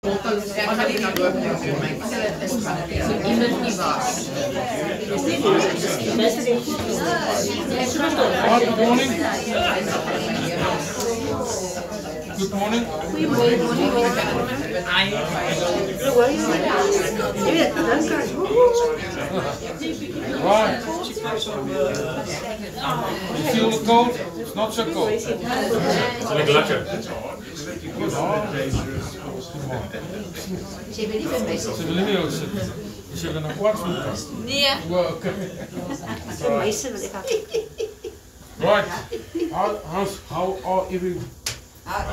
Ek gaan nie nou oop doen vir my. Dit is van die iemand nie was. Good morning. Good morning. Right. You feel the cold? It's not so cold. It's lekker. Sy wil nie vir my Ze willen niet ook zitten. Ze willen een kwart voeten. nee. Well, okay. Right. How are you?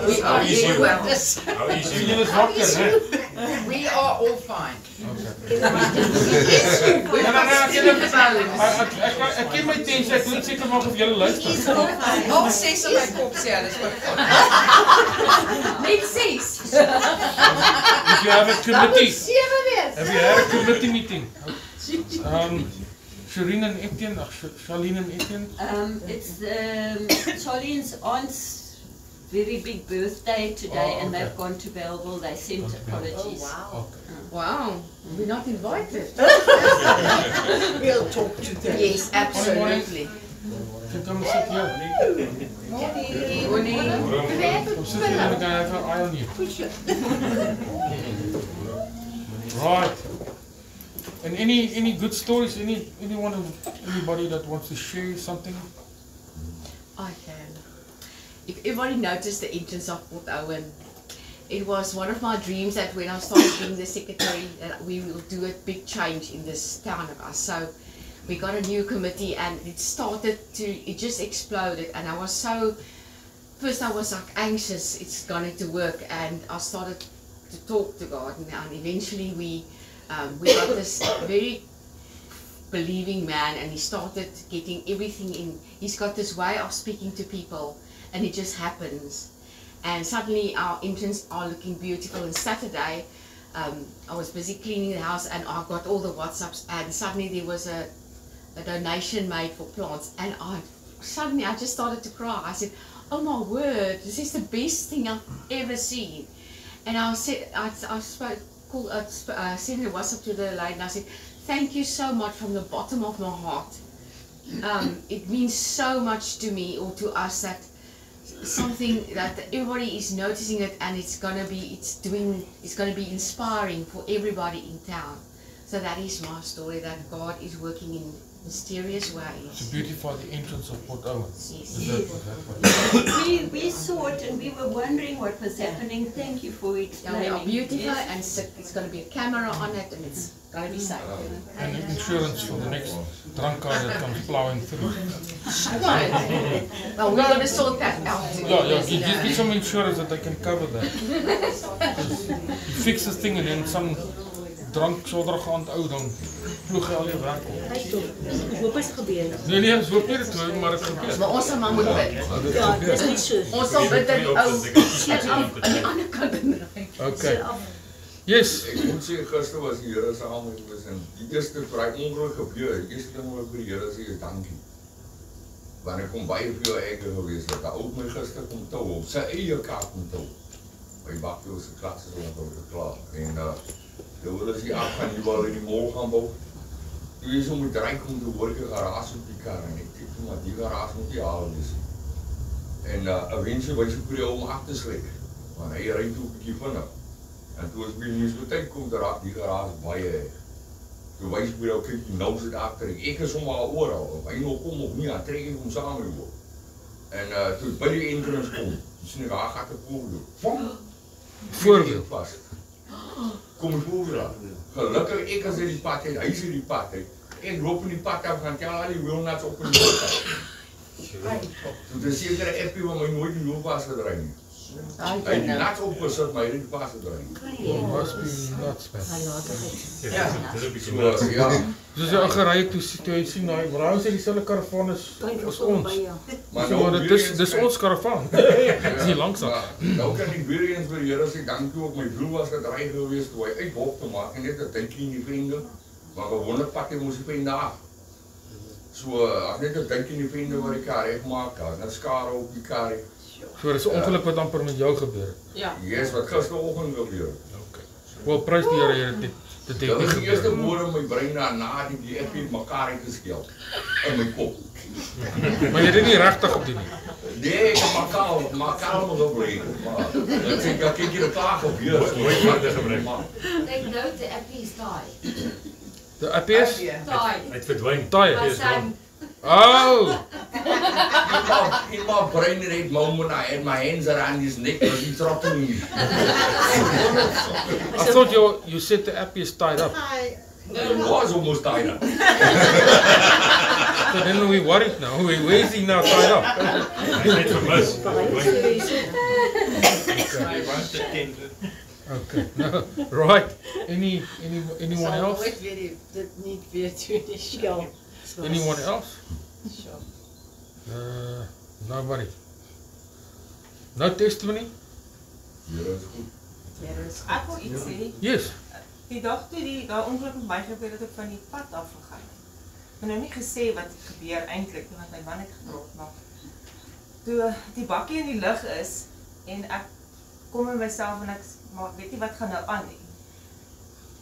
We are easy. well. How easy. Jullie is wakker, hè? We are all fine. Ik ken my tens, ek moet seker maak of julle luister. Nog 6 op my kop sê, dis ook. Net 6. If you have a committee, 7 wees. have you had a committee meeting? Shireen and Etienne, Charlene and Etienne? It's Charlene's aunt's very big birthday today, and they've gone to Belleville. They sent apologies. Wow. Okay. Wow. We're not invited. We'll talk to them. Yes, absolutely. You come sit here. Morning. Come sit here and I can have an eye on you. Right. And any good stories? Anybody that wants to share something? I can. If everybody noticed the entrance of Port Owen, it was one of my dreams that when I started being the secretary that we will do a big change in this town of us. So we got a new committee and it just exploded, and I was so, first I was like anxious it's going to work, and I started to talk to God, and eventually we got this very believing man, and he started getting everything in. He's got this way of speaking to people, and it just happens. And suddenly our entrance are looking beautiful. And Saturday, I was busy cleaning the house, and I got all the WhatsApps, and suddenly there was a donation made for plants, and suddenly I just started to cry. I said, "Oh my word, this is the best thing I've ever seen." And I said, I sent a WhatsApp to the lady, and I said, "Thank you so much from the bottom of my heart. It means so much to me, or to us, that something that everybody is noticing it, and it's gonna be inspiring for everybody in town." So that is my story, that God is working in mysterious ways. To beautify the entrance of Port Owen. Yes. We saw it and we were wondering what was happening. Thank you for Yeah, explaining. they are beautiful, Yes. and it's going to be a camera on it, and it's going to be safe. And insurance for the next drunk car that comes plowing through. Well, we're going to sort that out. Yeah, give me some insurance that I can cover that. You fix this thing and then some drunk soddergaand ou dan ploeg jy al die werk op. Hoop is gebeur. Nee, ons hoop nie dit gebeur, maar dit gebeur. Maar ons sal maar moet bid. Ja, dis nie so. Ons sal bid dat die ou aan die ander kant ry. Okay. Yes. Ek moet sê gister was die Here saam met ons, en die eerste braai ongeluk gebeur. Die eerste ding wat ek vir die Here sê is dankie. Want ek kom baie vir jou eker gewees dat hy ook my gister kom tou op sy eie kaart kom tou. My bakkie was geklas is om te klaar. En dan wil as die afgaan die wil in die mol gaan bou. Toe is om die dryk om te hoor die garage op die kar, en ek denk maar die garage moet die haal wees. En eventueel was ek vir die om af te slek, want hy ry toe 'n bietjie vinnig. En toe as die munisipaliteit kom, dan raak die garage baie erg. Toe wys ek vir jou, kyk die nou sit agter ek is hom al oral, of hy nog kom of nie, dan trek ek hom saam met hom. En toe by die entrance kom, sien ek daar gat 'n poel doen. Voorbeeld vas. Kom ek oor. Gelukkig ek as die pad het, hy is die pad het. Ek loop in die pad af, gaan tel al die wheelnuts op in die pad. Toe dis sekere appie wat my nooit die looppas gedry nie. Hy het die nuts opgesit, maar hy het die pas gedry. Must be nuts, man. Ja. Soos jy al gery het, toe jy sien, waarom sê dieselfde karavaan is ons? Maar dis ons karavaan. Dis nie langsaam. Nou kan ek weer eens vir die Here sê, dankie ook my broer was gedry gewees, toe hy uit Hof te maak, en net 'n dinkie in die vriende, maar gewone pakkie moes die vriende af. So, as net 'n dinkie in die vriende waar die kar reg maak, as net skare op die kar. So, dis 'n ongeluk wat amper met jou gebeur het? Ja. Yes, wat gisteroggend gebeur. Okay. Wel, prys die Here, Here, dit Dit het was nie die eerste gebeur. woorde in my brein na die ek het mekaar uitgeskel in my kop. Maar jy het dit nie regtig gedoen nie. Nee, ek het mekaar nog gebreek. Maar ek sê, ek kyk hier klaar op hier. Mooi woorde gebruik. They know the appies die. De APS? Die. Hy het verdwyn. Taai. My son. Oh! In my brain right moment, I had my hands around his neck, was he throttling me. I thought you said the APS tied up. It was almost tied up. So then we worried now. Where is he now tied up? Hy het net vermis. Okay. No. Right. Anyone else? Anyone else? Nobody. No testimony? Here is goed. Ek wil iets sê. Yes. Die dag toe daai ongeluk met my gebeur het, ek van die pad af gegaan. Ek het nou nie gesê wat gebeur eintlik nie, want my man het gedrop, maar toe die bakkie in die lug is en ek kom in myself en ek maar weet nie wat gaan nou aan nie.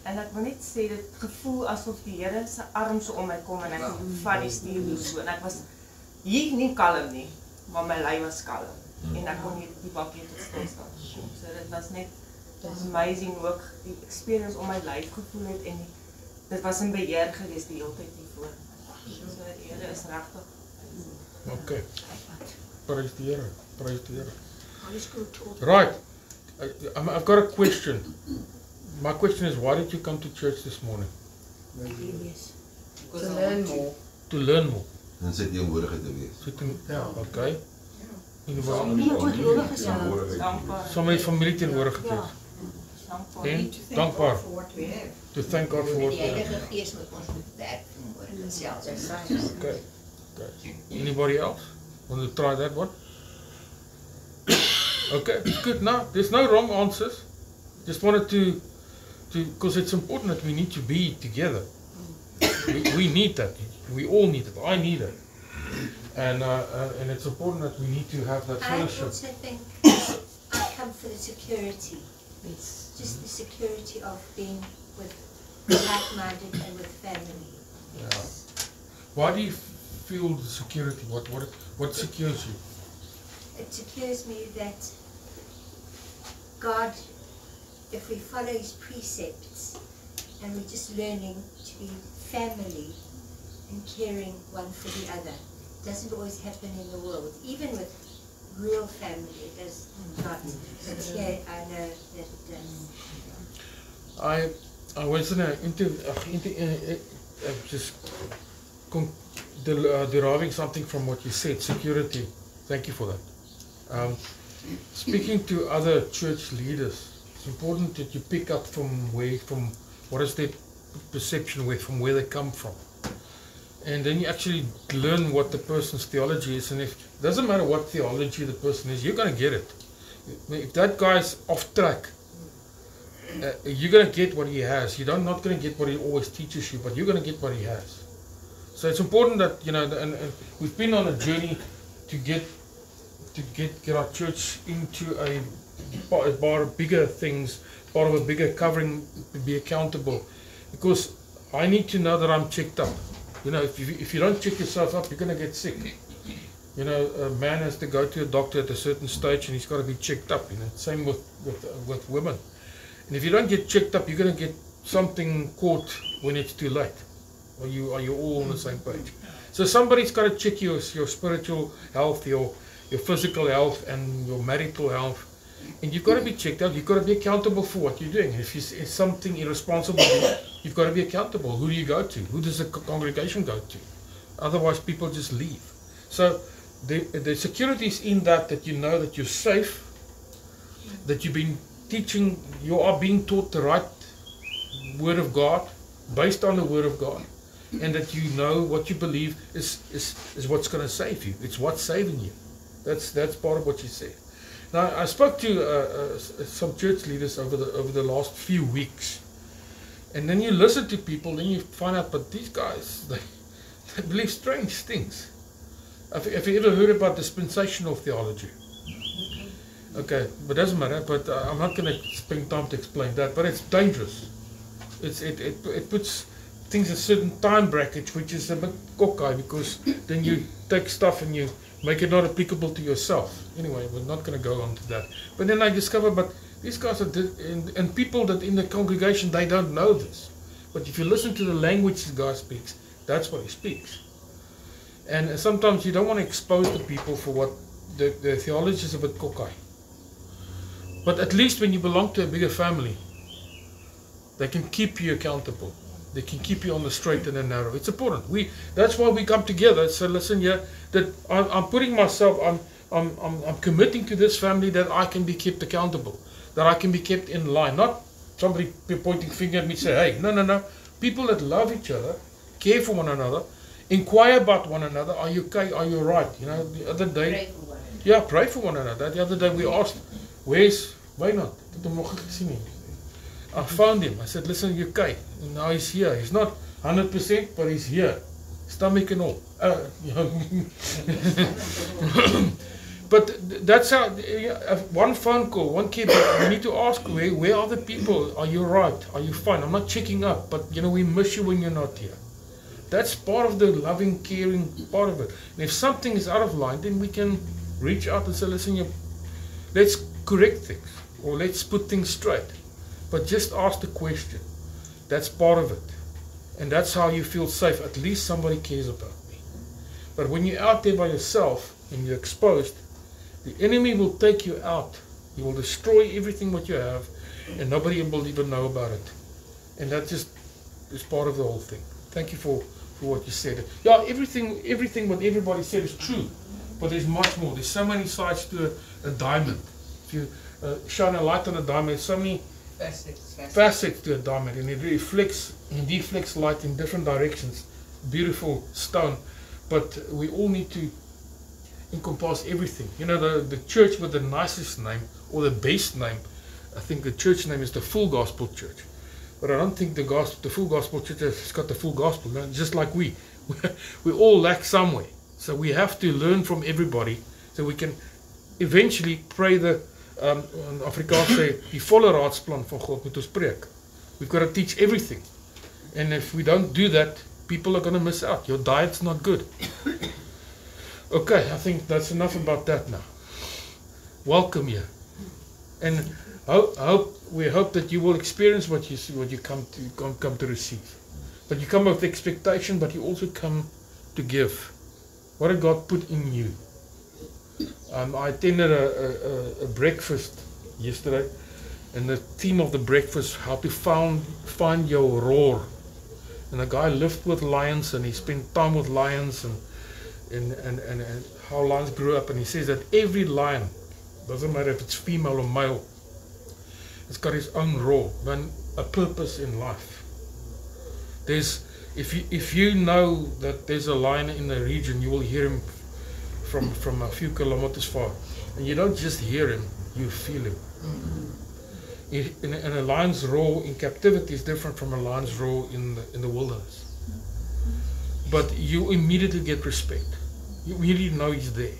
En ek wil net sê dit gevoel asof die Here se arm so om my kom en ek vat die stuur so en ek was hier nie kalm nie, maar my lyf was kalm en ek kon die bakkie tot stilstand kom. So dit was net amazing ook die experience om my lyf gevoel het en dit was in beheer gewees die hele tyd hiervoor. So die Here is regtig. Okay. Praise the Here. Praise the Here. Right. I've got a question. My question is, why did you come to church this morning? To learn more. To learn more. En sy teenwoordigheid te wees. Okay. Somebody familie teenwoordig gewees. En dankbaar. To thank God for what we have. Okay. Okay. Anybody else want to try that one? Okay, it's good. No, there's no wrong answers. Just wanted to because it's important that we need to be together. We need that. We all need it. I need it. And it's important that we need to have that fellowship. I also think I come for the security. It's just the security of being with like-minded and with family. Yeah. Why do you feel the security? What secures you? It secures me that God, if we follow His precepts and we're just learning to be family and caring one for the other, it doesn't always happen in the world. Even with real family, it does not. But here I know that it does. I was in an interview, just deriving something from what you said, security. Thank you for that. Speaking to other church leaders, it's important that you pick up from what is their perception from where they come from. And then you actually learn what the person's theology is, and if it doesn't matter what theology the person is, you're going to get it. If that guy's off track, you're going to get what he has. You're not going to get what he always teaches you, but you're going to get what he has. So it's important that, you know, and we've been on a journey to get our church into a part of bigger things, part of a bigger covering, to be accountable, because I need to know that I'm checked up. You know, if you don't check yourself up, you're going to get sick. You know, a man has to go to a doctor at a certain stage and he's got to be checked up. You know, same with women. And if you don't get checked up, you're going to get something caught when it's too late. Are you all on the same page? So somebody's got to check your spiritual health, your physical health, and your marital health. And you've got to be checked out. You've got to be accountable for what you're doing. If it's something irresponsible, you've got to be accountable. Who do you go to? Who does the congregation go to? Otherwise, people just leave. So the security is in that you know that you're safe, that you've been teaching, you are being taught the right Word of God, based on the Word of God, and that you know what you believe is what's going to save you. It's what's saving you. That's part of what you said. Now, I spoke to some church leaders over the last few weeks, and then you listen to people, then you find out, but these guys, they believe strange things. Have you ever heard about dispensational theology? Okay, but doesn't matter. But I'm not going to spend time to explain that. But it's dangerous. It puts things in a certain time bracket, which is a bit cocky, because then you take stuff and you make it not applicable to yourself. Anyway, we're not going to go on to that. But then I discovered, but these guys are and people that in the congregation, they don't know this. But if you listen to the language the guy speaks, that's what he speaks. And sometimes you don't want to expose the people for what the theology is a bit cocky. But at least when you belong to a bigger family, they can keep you accountable. They can keep you on the straight and the narrow. It's important. That's why we come together. So listen here, that I'm putting myself, I'm committing to this family that I can be kept accountable, that I can be kept in line. Not somebody pointing finger at me and say, hey, no. People that love each other, care for one another, inquire about one another. Are you okay? Are you right? You know, the other day, Pray for one another. Yeah, pray for one another. The other day we asked, where's Wynand? I found him. I said, listen, you okay? And now he's here. He's not 100%, but he's here. Stomach and all. But that's how, one phone call, one kid, you need to ask, where are the people? Are you right? Are you fine? I'm not checking up, but you know, we miss you when you're not here. That's part of the loving, caring part of it. And if something is out of line, then we can reach out and say, listen, let's correct things, or let's put things straight. But just ask the question. That's part of it. And that's how you feel safe. At least somebody cares about me. But when you're out there by yourself and you're exposed, the enemy will take you out. He will destroy everything what you have, and nobody will even know about it. And that just is part of the whole thing. Thank you for what you said. Yeah, everything what everybody said is true. But there's much more. There's so many sides to a diamond. If you shine a light on a diamond, there's so many facets to a diamond, and it reflects and deflects light in different directions. Beautiful stone, but we all need to encompass everything. You know, the church with the nicest name, or the best name, I think the church name is the Full Gospel Church. But I don't think the Full Gospel Church has got the full gospel. Just like we all lack somewhere. So we have to learn from everybody, so we can eventually pray the Afrikaans sê, die volle raadsplan van God moet ons preek. We've got to teach everything. And if we don't do that, people are going to miss out. Your diet's not good. Okay, I think that's enough about that now. Welcome here. And we hope that you will experience what you come to receive. But you come with expectation, but you also come to give. What did God put in you? I attended a breakfast yesterday, and the theme of the breakfast, how to find your roar. And the guy lived with lions, and he spent time with lions, and how lions grew up. And he says that every lion, doesn't matter if it's female or male, it's got his own roar, then a purpose in life. If you know that there's a lion in the region, you will hear him from a few kilometers far, and you don't just hear him, you feel him. And a lion's roar in captivity is different from a lion's roar in the wilderness. But you immediately get respect. You really know he's there.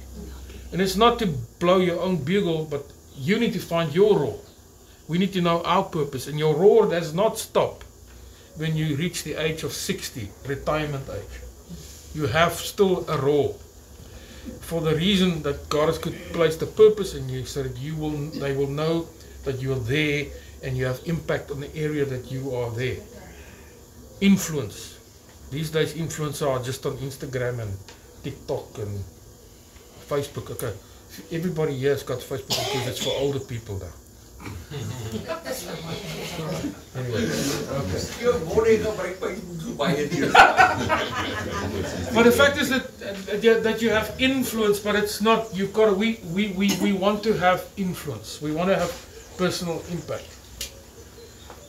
And it's not to blow your own bugle, but you need to find your roar. We need to know our purpose, and your roar does not stop when you reach the age of 60, retirement age. You have still a roar, for the reason that God has placed a purpose in you, so that they will know that you are there and you have impact on the area that you are there. Influence. These days influencers are just on Instagram and TikTok and Facebook. Okay, everybody here has got Facebook because it's for older people now. Anyway, but the fact is that you have influence, but it's not. You've got. We want to have influence. We want to have personal impact.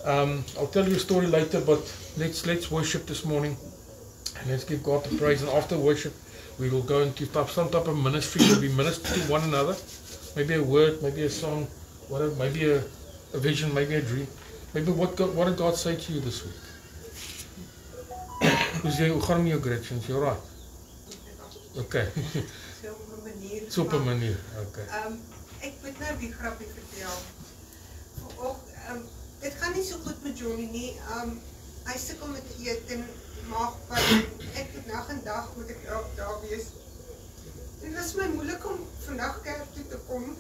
I'll tell you a story later, but let's worship this morning, and let's give God the praise. And after worship, we will go into some type of ministry where we minister to one another. Maybe a word, maybe a song. Whatever, maybe a vision, maybe a dream. Maybe what did God say to you this week? Hoe gaan met jou Gretchen? You're right. Okay. So op 'n manier. Okay. Ek moet nou die grappie vertel. Dit gaan nie so goed met Johnny nie. Hy sukkel met eet en maagpyn. Ek moet nag en dag moet ek daar wees. Dit was my moeilik om vandag kerk toe te kom.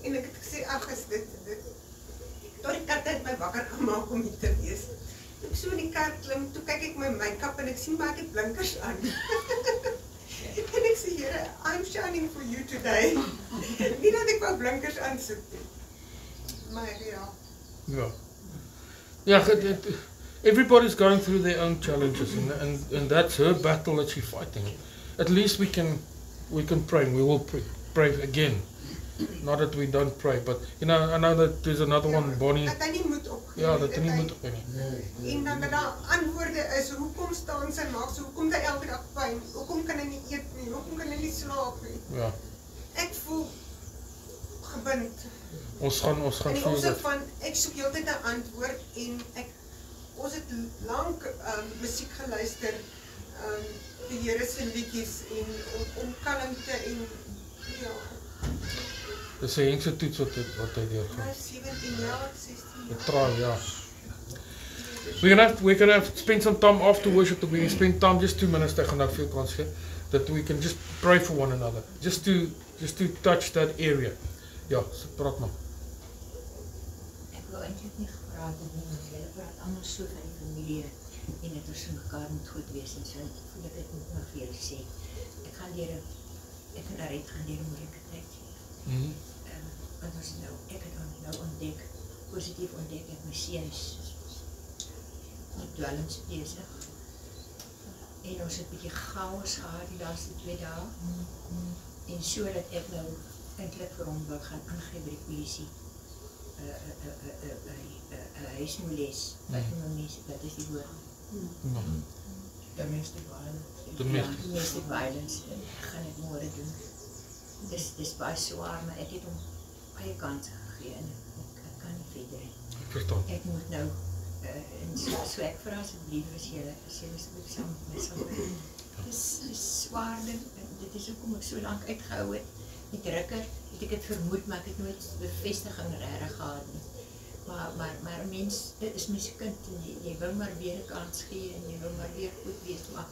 En ek het gesê, ag is dit. Tot die kat het my wakker gemaak om hier te wees. Ek so in die kar klim, toe kyk ek my make-up en ek sien maar ek het blinkers aan. En ek sê, Here, I'm shining for you today. Nie dat ek wou blinkers aansit nie. Maar ja. Yeah, everybody's going through their own challenges, and that's her battle that she's fighting. At least we can pray. We will pray again. Not that we don't pray, but I know that there's another one, Bonnie. Dat hy nie moet opgee. Ja, dat hy nie moet opgee nie. En dan daar antwoorde is, hoekom staan sy maag so, hoekom het hy elke dag pyn, hoekom kan hy nie eet nie, hoekom kan hy nie slaap nie. Ja. Ek voel gebind. Ons gaan en die opsig van, ek soek heeltyd 'n antwoord en ons het lank musiek geluister, die Here se liedjies en om kalmte en ja. Dis 'n hengse toets wat hy deurgaan. 17 jaar, 16 jaar. Trial, yeah. We're gonna have to spend some time after worship. We're gonna spend time, just 2 minutes, ek gaan nou veel kans gee, that we can just pray for one another, just to touch that area. Ja, praat maar. Ek wil eintlik nie gepraat het nie, want julle praat almal so van die familie en dat ons vir mekaar moet goed wees en so. Voel ek moet nog vir julle sê. Ek en Aret gaan deur 'n moeilike tyd. Want ek het nou ontdek, positief ontdek, ek my seuns met dwelms besig. En ons het 'n bietjie chaos gehad die laaste 2 dae. En so dat ek nou eintlik vir hom wil gaan aangee by die polisie. Huismoeles, wat noem mense, dat is die woord. Domestic violence. Domestic violence, gaan ek môre doen. Dis baie swaar, maar ek het hom baie kanse gegee en ek kan nie verder nie. Ek moet nou, en so ek vra asseblief as julle asseblief saam met my sal doen. Dis swaar, dit is hoekom ek so lank uitgehou het. Met Rukker het ek het vermoed, maar ek het nooit bevestiging regtig gehad nie. Maar 'n mens, dit is my se kind en jy wil maar weer 'n kans gee en jy wil maar weer goed wees, maar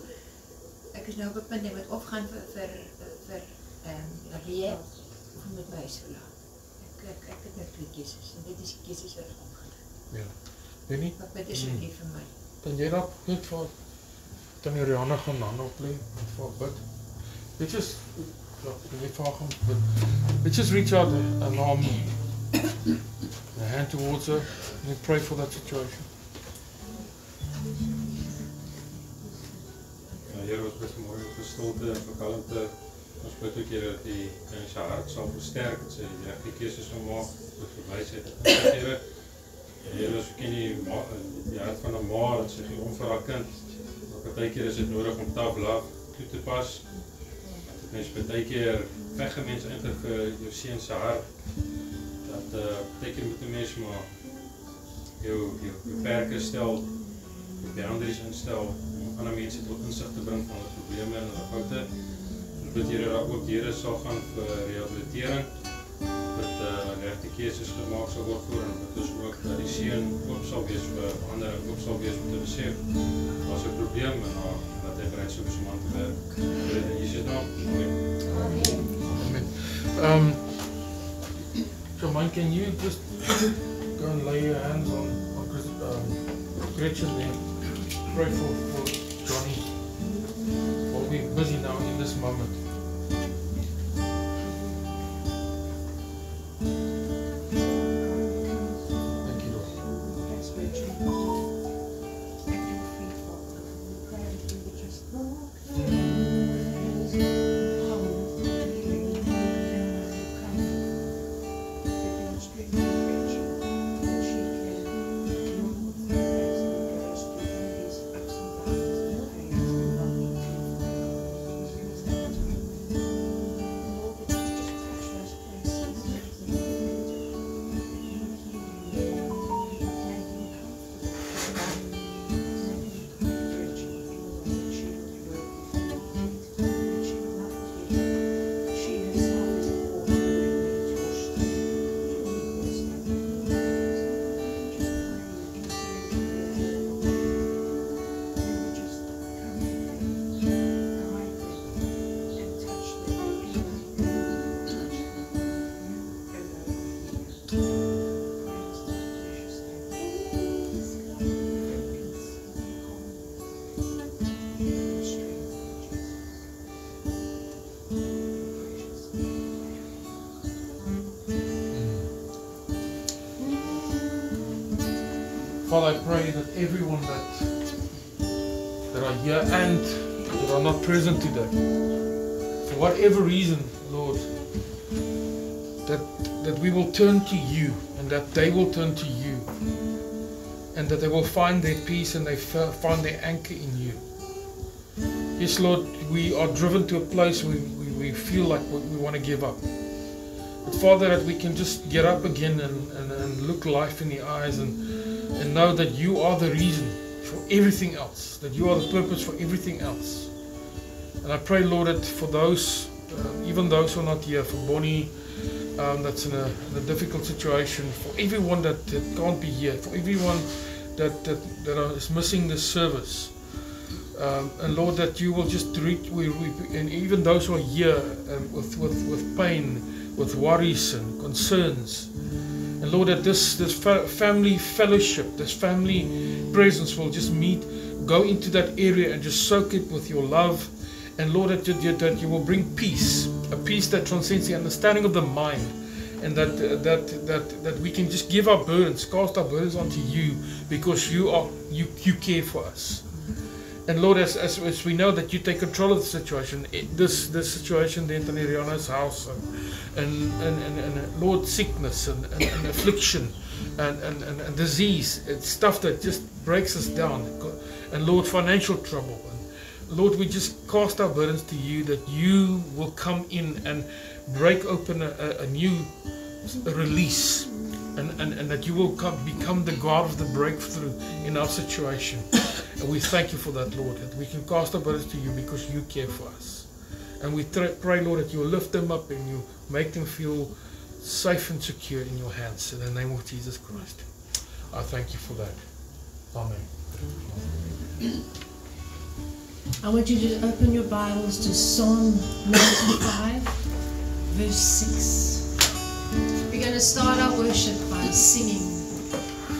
ek is nou op 'n punt ek moet opgaan vir rehab of met my huis verlaat. Ek het nou 2 keuses en dit is die keuses wat ek opgaan. Ja. Weet nie? Wat is lief vir my? Kan jy dat net vir Tannie Rihanna gaan hande oplê vir bid? Let's just reach out an arm, a hand towards her, and pray for that situation. Heer, ons bid vanmorgen vir stilte en vir kalmte. Ons bid ook, Heer, dat die in sy hart sal versterk, dat sy die regte keuses sal maak, dat vir wysheid en Heer, Heer, ons ken die hart van 'n ma, dat sy gee om vir haar kind. Maar partykeer is dit nodig om tough love toe te pas. Mens partykeer veg 'n mens eintlik vir jou seun se hart. Dat partykeer moet 'n mens maar jou perke stel, jou boundaries instel om ander mense tot insig te bring van hulle probleme en hulle foute. Ons bid Here dat ook Here sal gaan vir rehabilitering, dat regte keuses gemaak sal word voor en dat ons ook dat die seun oop sal wees vir ander en oop sal wees om te besef daar's 'n probleem en dat hy bereid sou wees om aan te werk. In Jesus naam. Amen. So Mike, can you just go and lay your hands on Gretchen there? Pray for Johnny. We'll be busy now in this moment. Thank you, Lord. Father, I pray that everyone that are here and that are not present today, for whatever reason, Lord, that we will turn to you and that they will turn to you and that they will find their peace and they find their anchor in you. Yes, Lord, we are driven to a place where we feel like we want to give up. But Father, that we can just get up again and look life in the eyes and know that you are the reason for everything else, that you are the purpose for everything else. And I pray, Lord, that for those, even those who are not here, for Bonnie, that's in a difficult situation, for everyone that can't be here, for everyone that is missing this service, and Lord, that you will just reach, and even those who are here with pain, with worries and concerns, and Lord, that this family fellowship, this family presence will just go into that area and just soak it with your love. And Lord, that you will bring peace, a peace that transcends the understanding of the mind, and that we can just give our burdens, cast our burdens onto you, because you care for us. And Lord, as we know that you take control of the situation, this situation, the Rihanna's house, and Lord, sickness and affliction and disease, it's stuff that just breaks us down, and Lord, financial trouble. Lord, we just cast our burdens to you, that you will come in and break open a new release, and that you will become the God of the breakthrough in our situation. And we thank you for that, Lord, that we can cast our burdens to you because you care for us. And we pray, Lord, that you will lift them up and you make them feel safe and secure in your hands. In the name of Jesus Christ, I thank you for that. Amen. I want you to open your Bibles to Psalm 95, verse 6. We're going to start our worship by singing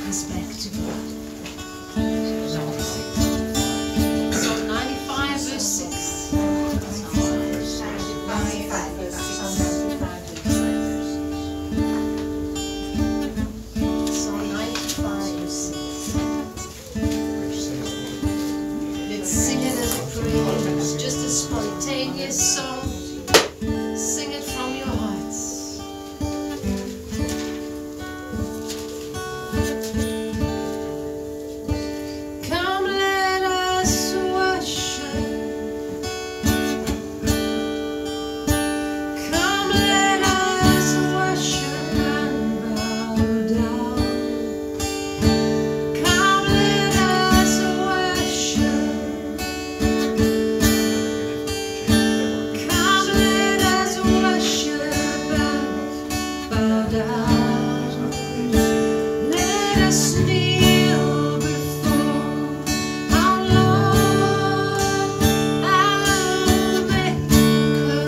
this back to God. Psalm 95, verse 6. Psalm 95, verse 6. Let's sing it as a prayer. It's just a spontaneous song. Sing it from your hearts. Come, let us worship. Come, let us worship and bow down. Come, let us worship. Come, let us worship and bow down. Let us kneel before our Lord, our Maker.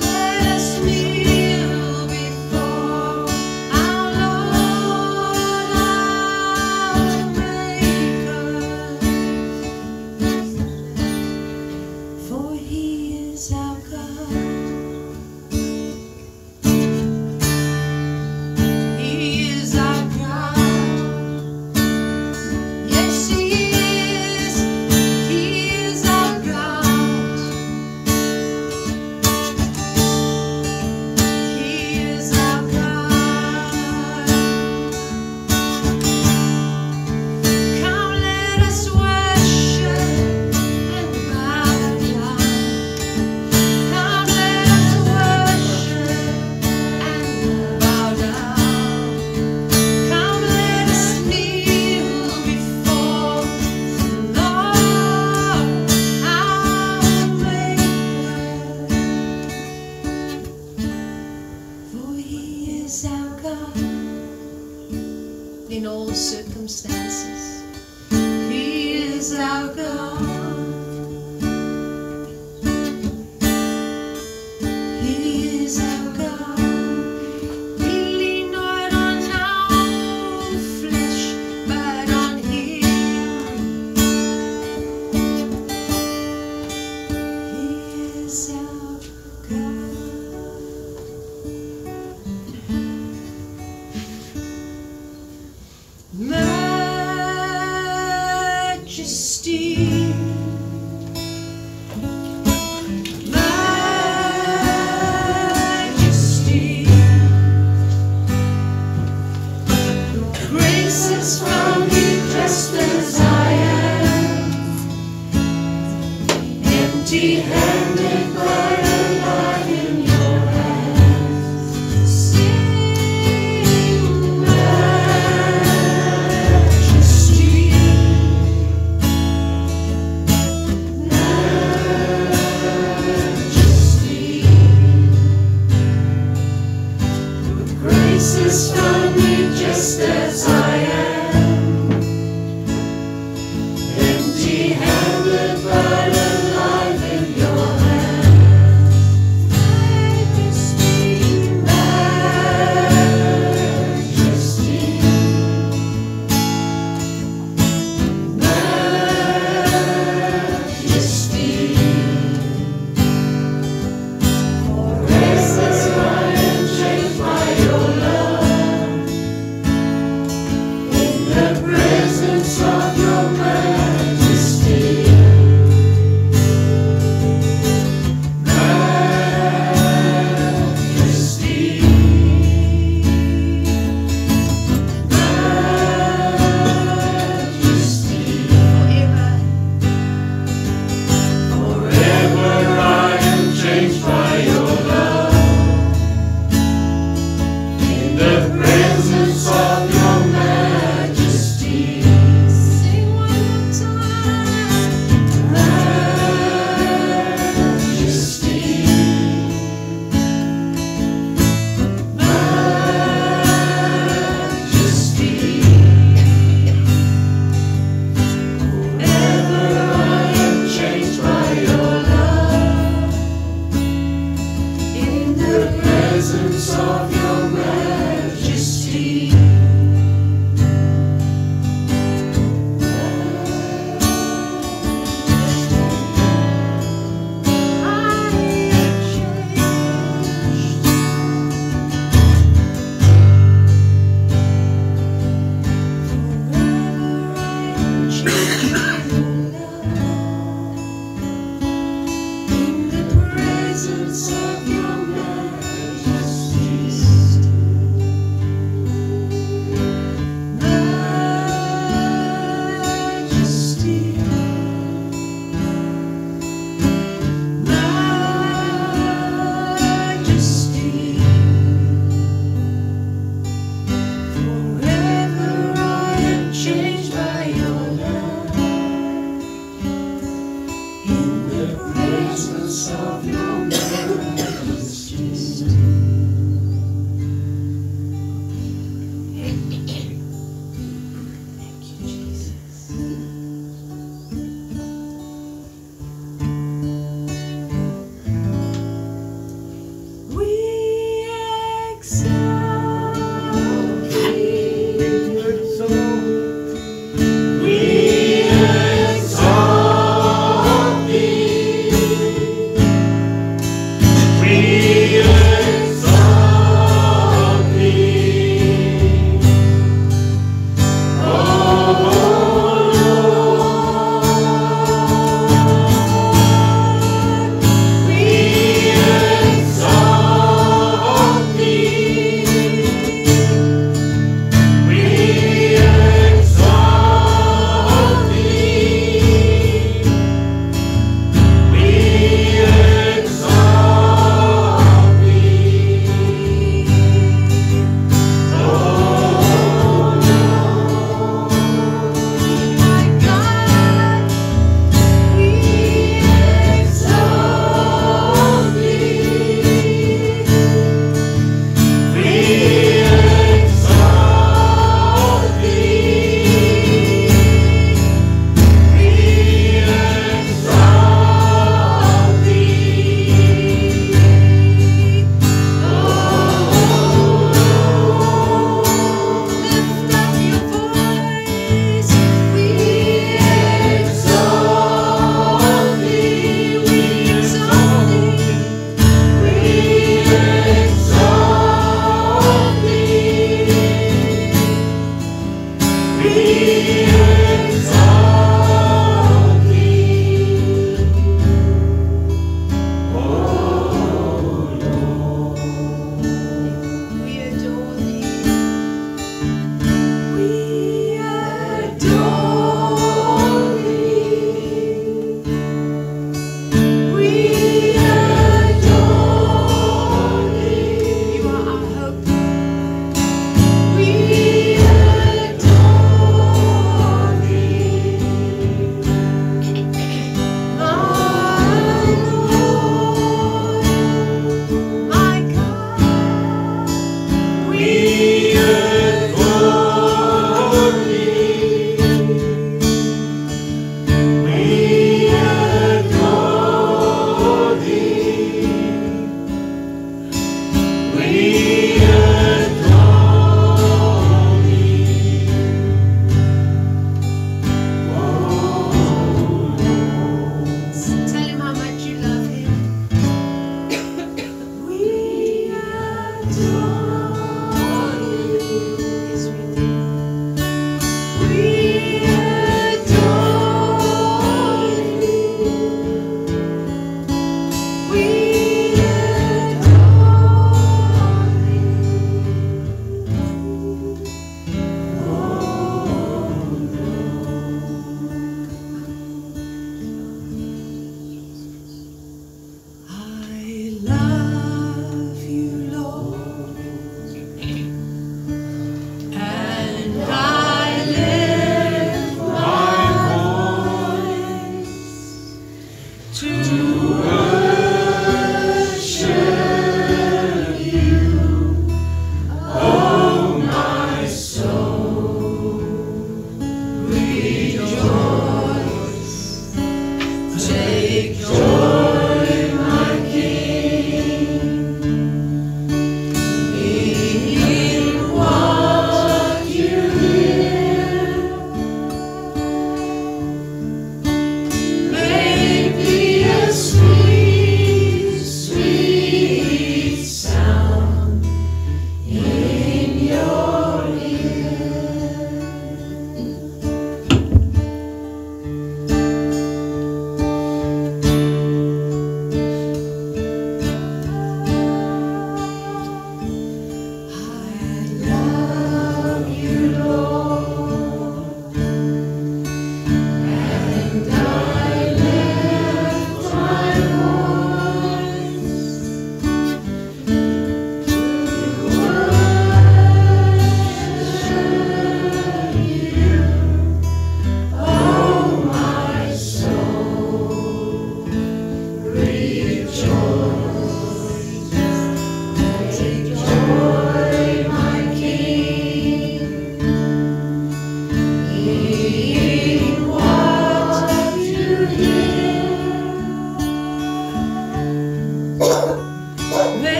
Let us kneel before our Lord, our Maker. For He is our God. He is our God. Yes, He is. He is our God. He is our God. Come, let us worship and bow down. Come, let us worship and bow down. Come, let us kneel before the Lord, our Maker. For He is our God in all circumstances. He is our God. He is our God. We lean not on our flesh, but on Him. He is our God. Jesus found me just as I am, empty-handed but alive in your hands. Majesty, majesty, forever I am changed by your love.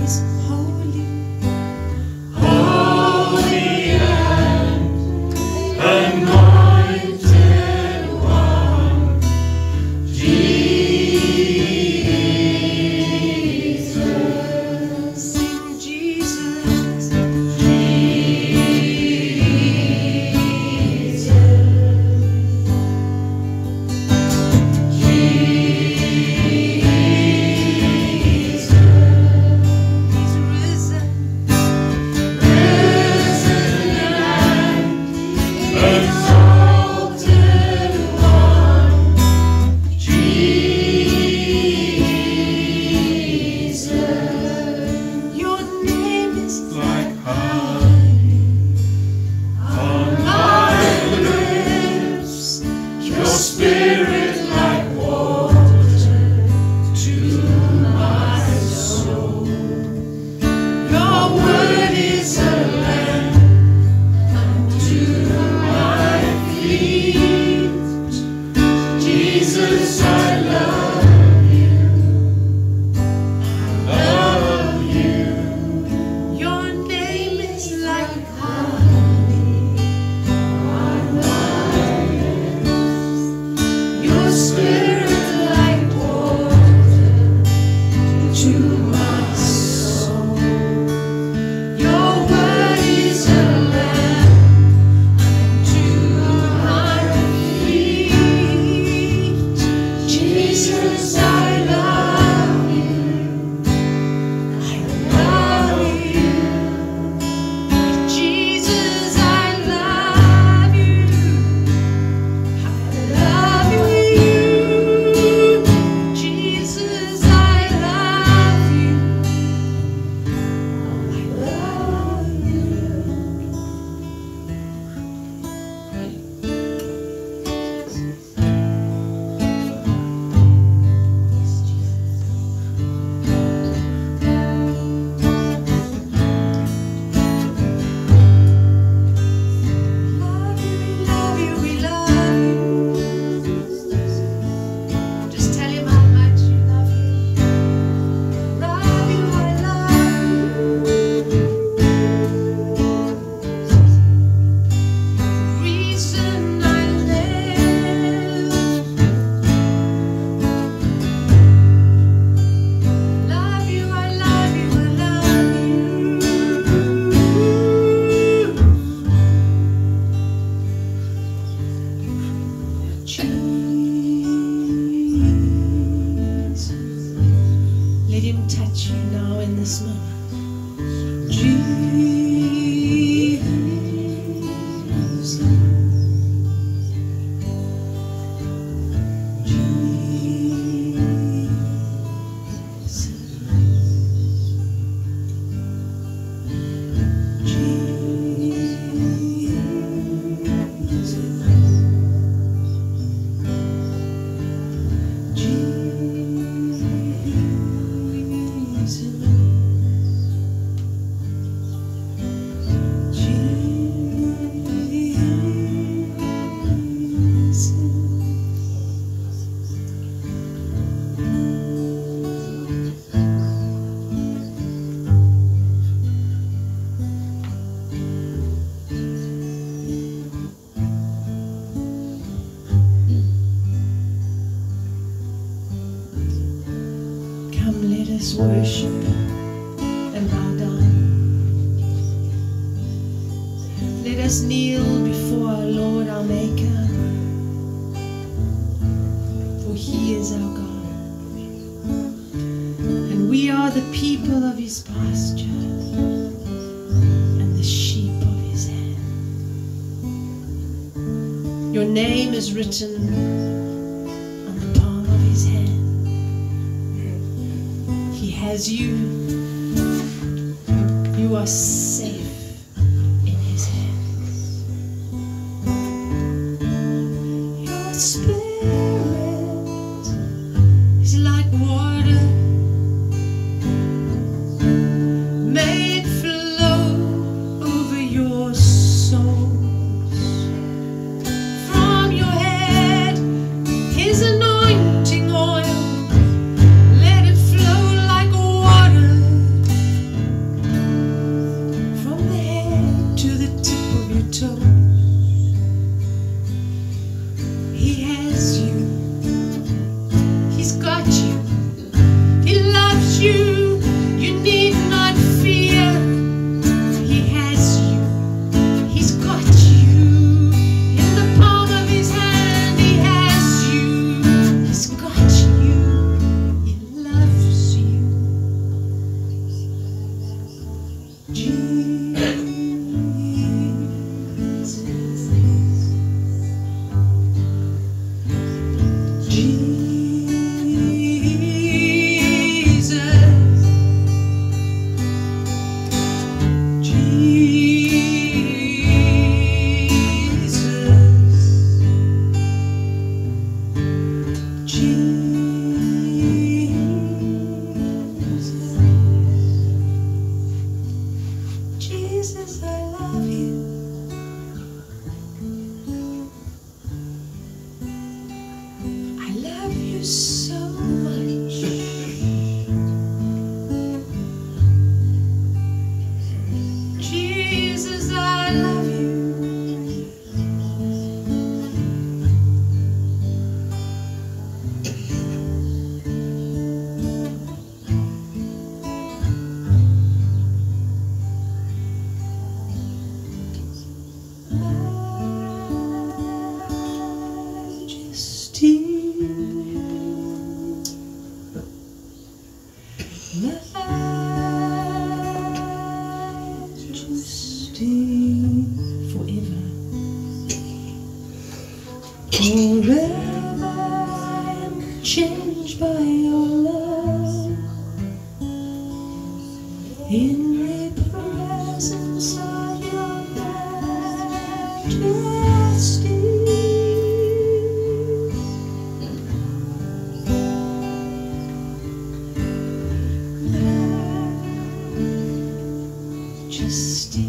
His holy Let him touch you now in this moment. Jesus. Come, let us worship and bow down. Let us kneel before our Lord, our Maker, for He is our God, and we are the people of His pasture and the sheep of His hand. Your name is written on the palm of His hand. He has you. You are safe in His hands. Your spirit is like water, made flow over your souls. From your head, His anointing oil. Jesus, I love you. I love you so much. Jesus, I love you. Forever I am changed by your love. In the presence of your majesty, majesty.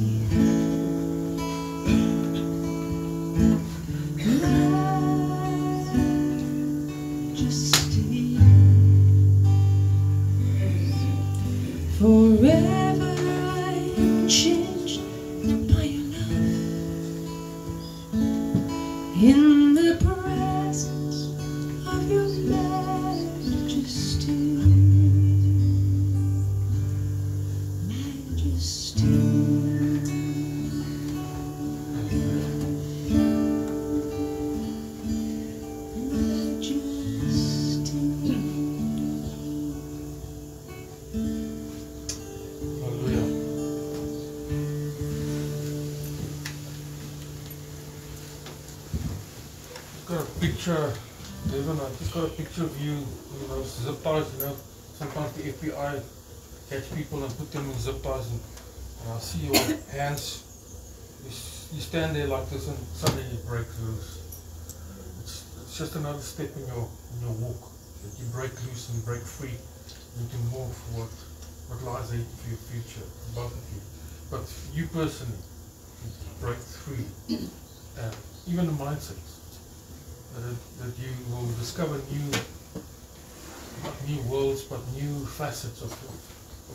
Forever I am changed by your love. In the presence of your majesty, majesty. picture, Devon, I just got a picture of you, you know, zip ties, you know, sometimes the FBI catch people and put them in zip ties, and I see your hands, you stand there like this and suddenly you break loose. It's just another step in your walk, that you break loose and break free into more for what lies ahead for your future, both of you. But you personally, break free, even the mindsets, that you will discover not new worlds, but new facets of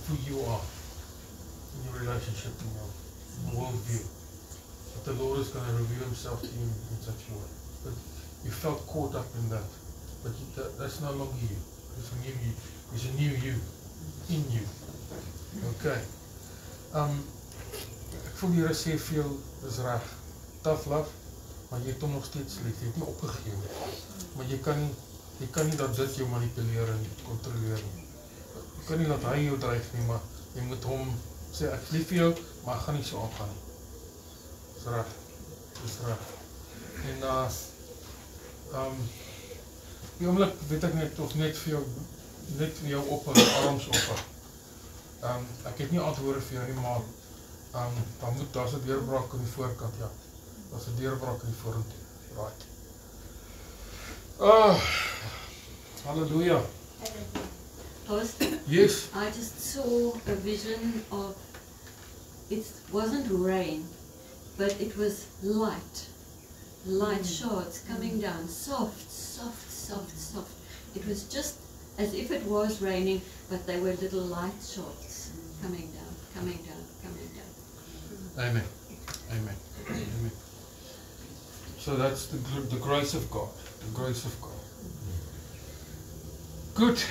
who you are in your relationship, in your worldview. But the Lord is going to reveal Himself to you in such a way. But you felt caught up in that, but that's no longer you. There's a new you. There's a new you in you. Okay. Ek voel die Here sê vir jou, dis reg. Tough love, maar jy het hom nog steeds lief. Jy het nie opgegee nie. Maar jy kan nie dat dit jou manipuleer en kontroleer nie. Jy kan nie dat hy jou dryf nie, maar jy moet hom sê, ek lief vir jou, maar ek gaan nie so aangaan nie. Dis reg. Dis reg. En die oomblik weet ek net of net vir jou op en arms op. Ek het nie antwoorde vir jou nie, maar daar's 'n deurbraak aan die voorkant, ja. Daar's 'n deurbraak aan die vorentoe. Right. Hallelujah. Pastor? Yes. I just saw a vision of, it wasn't rain, but it was light. Light shards coming down, soft, soft, soft, soft. It was just as if it was raining, but they were little light shards coming down, coming down, coming down. Amen. Amen. Amen. So that's the grace of God. The grace of God. Good.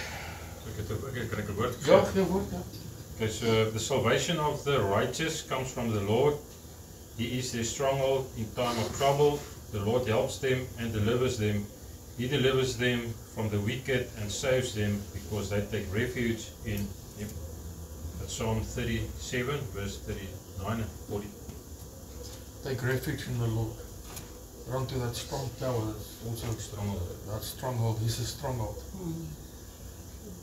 Can I word? Ja, ja, woord, ja. Okay, so the salvation of the righteous comes from the Lord. He is their stronghold in time of trouble. The Lord helps them and delivers them. He delivers them from the wicked and saves them because they take refuge in Him. That's Psalm 37, verse 39 and 40. Take refuge in the Lord. Run to that strong tower. That's also a stronghold. That stronghold. He's a stronghold.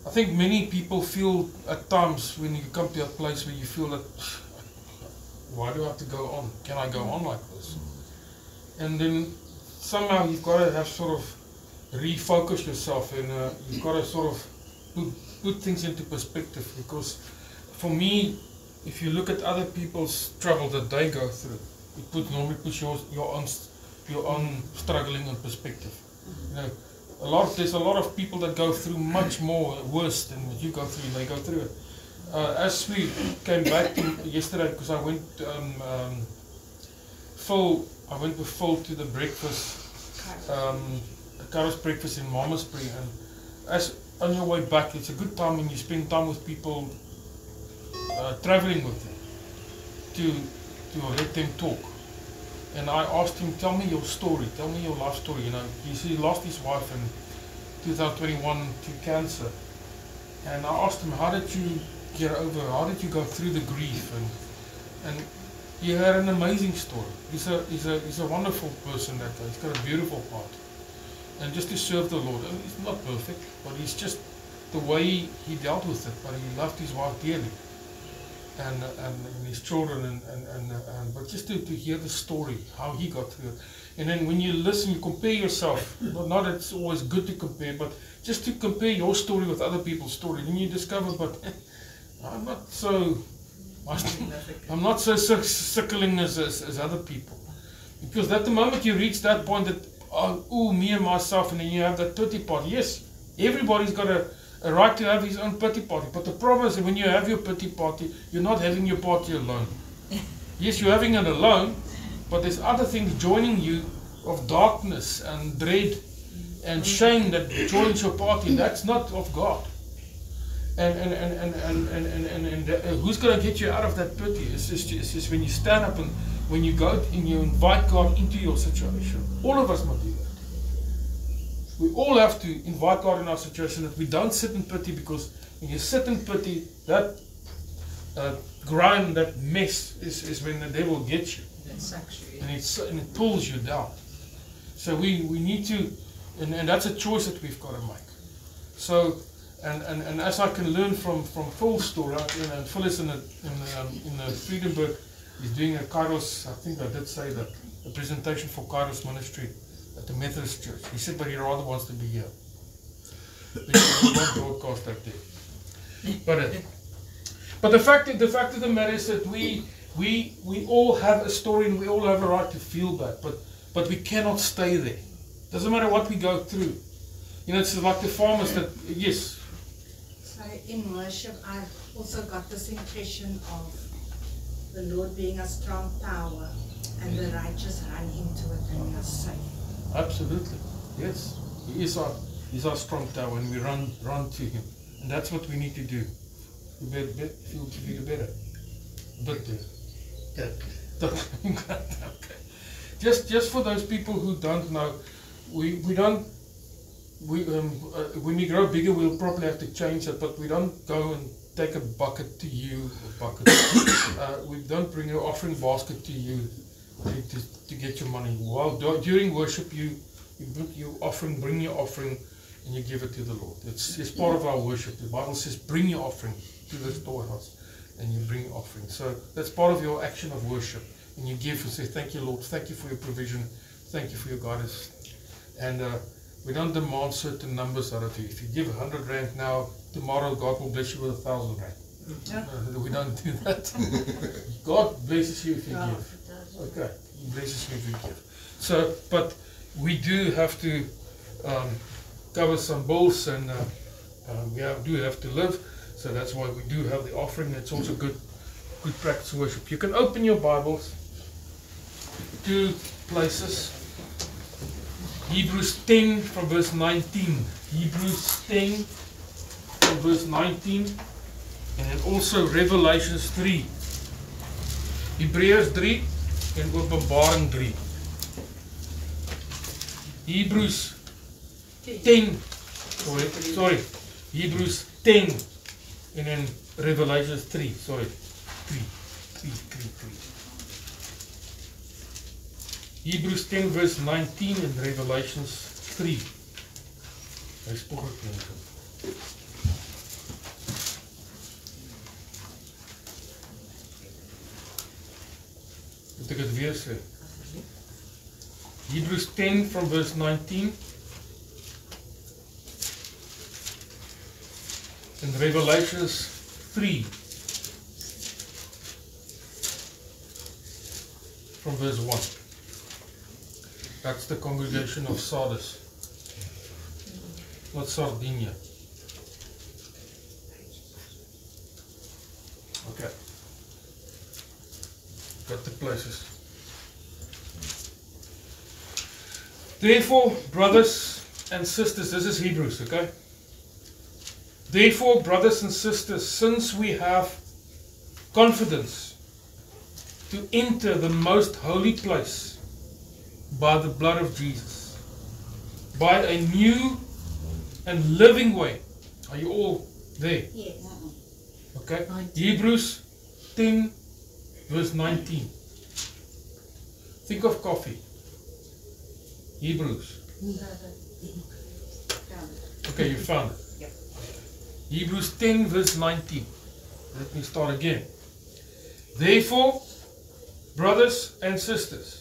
I think many people feel at times when you come to a place where you feel that, why do I have to go on? Can I go on like this? And then somehow you've got to have sort of refocus yourself, and you've got to sort of put things into perspective, because for me, if you look at other people's trouble that they go through, it normally puts your own struggling in perspective. You know, there's a lot of people that go through much more worse than what you go through, and they go through it. As we came back to yesterday, because I went with Phil to the breakfast, Carol's breakfast in Malmesbury, and as on your way back, it's a good time when you spend time with people, traveling with them, to let them talk. And I asked him, tell me your story, tell me your life story. You know, he lost his wife in 2021 to cancer, and I asked him, how did you get over? How did you go through the grief? And he had an amazing story. He's a wonderful person, that guy. He's got a beautiful heart, and just to serve the Lord. He's not perfect, but he's just the way he dealt with it. But he loved his wife dearly, and his children, but just to hear the story, how he got through it. And then when you listen, you compare yourself. Not that it's always good to compare, but just to compare your story with other people's story. Then you discover, but I'm not so sickling as other people. Because at the moment you reach that point that, oh, me and myself, and then you have that pity party. Yes, everybody's got a right to have his own pity party. But the problem is that when you have your pity party, you're not having your party alone. Yes, you're having it alone, but there's other things joining you of darkness and dread and shame that joins your party. That's not of God. And who's going to get you out of that pity? It's just when you stand up and when you go and you invite God into your situation. All of us must do that. We all have to invite God in our situation, that we don't sit in pity, because when you sit in pity, that grime, that mess is when the devil gets you. And it pulls you down. So we need to And that's a choice that we've got to make. So, and as I can learn from Phil's story, and Phil is in Friedenberg, he's doing a Kairos, I think I did say that, a presentation for Kairos Ministry at the Methodist Church. He said, but he rather wants to be here. We won't broadcast that there. But the fact of the matter is that we all have a story and we all have a right to feel bad, but we cannot stay there. Doesn't matter what we go through. You know, it's like the farmers that, yes. So in worship, I've also got this impression of the Lord being a strong tower and the righteous run into it and are safe. Absolutely, yes. He's our strong tower, and we run to Him, and that's what we need to do. Feel better, a bit better. Okay. Just for those people who don't know, when we grow bigger, we'll probably have to change it, but we don't go and take a bucket to you, we don't bring an offering basket to you to get your money. While during worship, you bring your offering, and you give it to the Lord. It's part of our worship. The Bible says, bring your offering to the storehouse, and you bring your offering. So that's part of your action of worship. And you give and say, thank you, Lord, thank you for your provision, thank you for your guidance. And we don't demand certain numbers out of you. If you give 100 rand now, tomorrow God will bless you with 1,000 rand. Yeah. We don't do that. God blesses you if you give. Okay, He blesses you if you give. So, but we do have to cover some bills, and we do have to live. So that's why we do have the offering. It's also good practice of worship. You can open your Bibles to places. Hebrews 10 from verse 19. Hebrews 10 from verse 19. And then also Revelations 3. Hebreërs 3 en Openbaring 3. Hebrews 10. Sorry. Hebrews 10 and then Revelations 3. Sorry. 3. Hebrews 10 verse 19 and Revelations 3. Hy spog ek mense. Moet ek het weer sê? Hebrews 10 from verse 19 and Revelations 3 from verse 1. That's the congregation of Sardis, not Sardinia. Okay. Got the places. Therefore, brothers and sisters, this is Hebrews, okay? Therefore, brothers and sisters, since we have confidence to enter the most holy place by the blood of Jesus, by a new and living way. Are you all there? Yes. Okay. Hebrews 10 verse 19. Think of coffee. Hebrews. Okay, you found it. Yep. Hebrews 10 verse 19. Let me start again. Therefore, brothers and sisters,